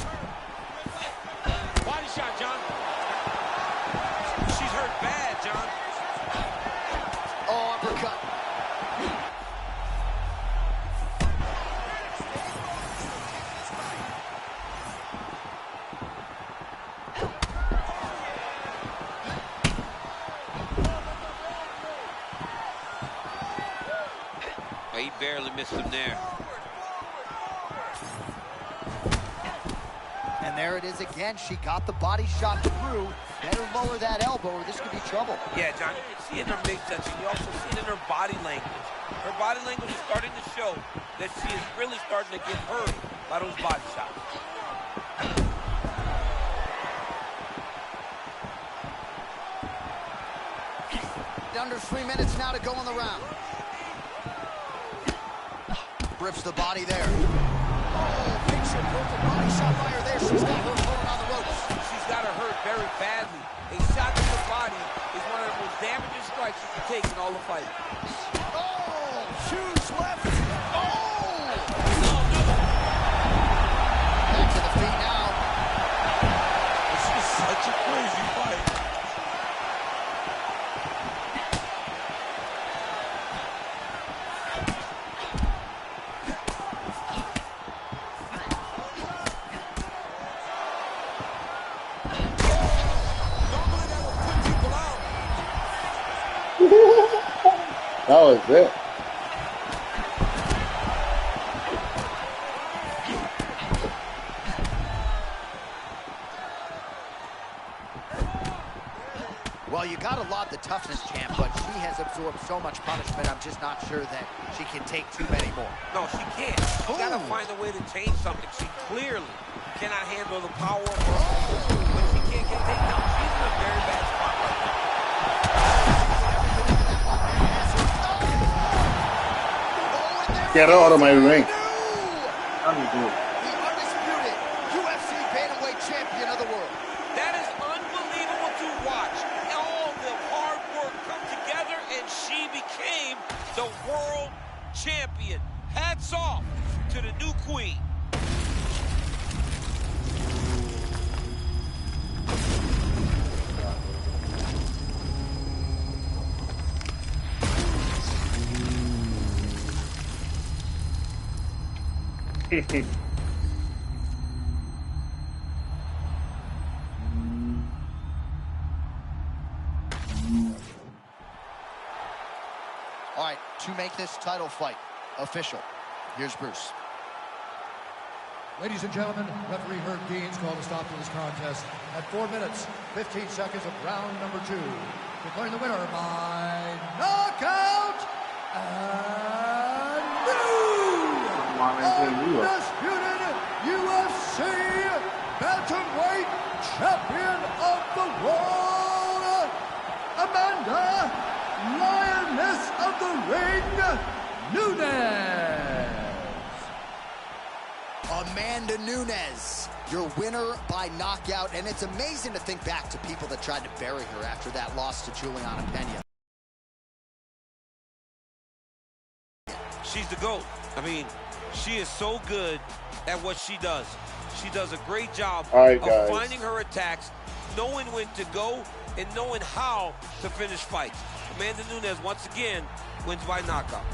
Body shot, John. She's hurt bad, John. Oh, uppercut. Well, he barely missed him there. And there it is again. She got the body shot through. Better lower that elbow or this could be trouble. Yeah, John, you can see in her midsection. You also see it in her body language. Her body language is starting to show that she is really starting to get hurt by those body shots. Under 3 minutes now to go in the round. Rips the body there. Oh, picture perfect body shot by her there. She's got her opponent on the ropes. She's got her hurt very badly. A shot to the body is one of the most damaging strikes you can take in all the fight. Oh, huge left. Oh! Back to the feet now. This is such a crazy fight. That was it. Well, you got to laud the toughness, champ, but she has absorbed so much punishment, I'm just not sure that she can take too many more. No, she can't. She got to find a way to change something. She clearly cannot handle the power of her own, but she can't get taken down. She's in a very bad spot right now. Get her out of my ring. The undisputed UFC bantamweight champion of the world. That is unbelievable to watch. All the hard work come together, and she became the world champion. Hats off to the new queen. All right, to make this title fight official, here's Bruce. Ladies and gentlemen, referee Herb Deans called a stop to this contest at 4 minutes, 15 seconds of round number 2. Declaring the winner by knockout and new undisputed UFC bantamweight champion of the world, Amanda Lioness of the Ring, Nunes. Amanda Nunes, your winner by knockout, and it's amazing to think back to people that tried to bury her after that loss to Juliana Pena. She's the GOAT. I mean, she is so good at what she does. She does a great job of finding her attacks, knowing when to go, and knowing how to finish fights. Amanda Nunes, once again, wins by knockout.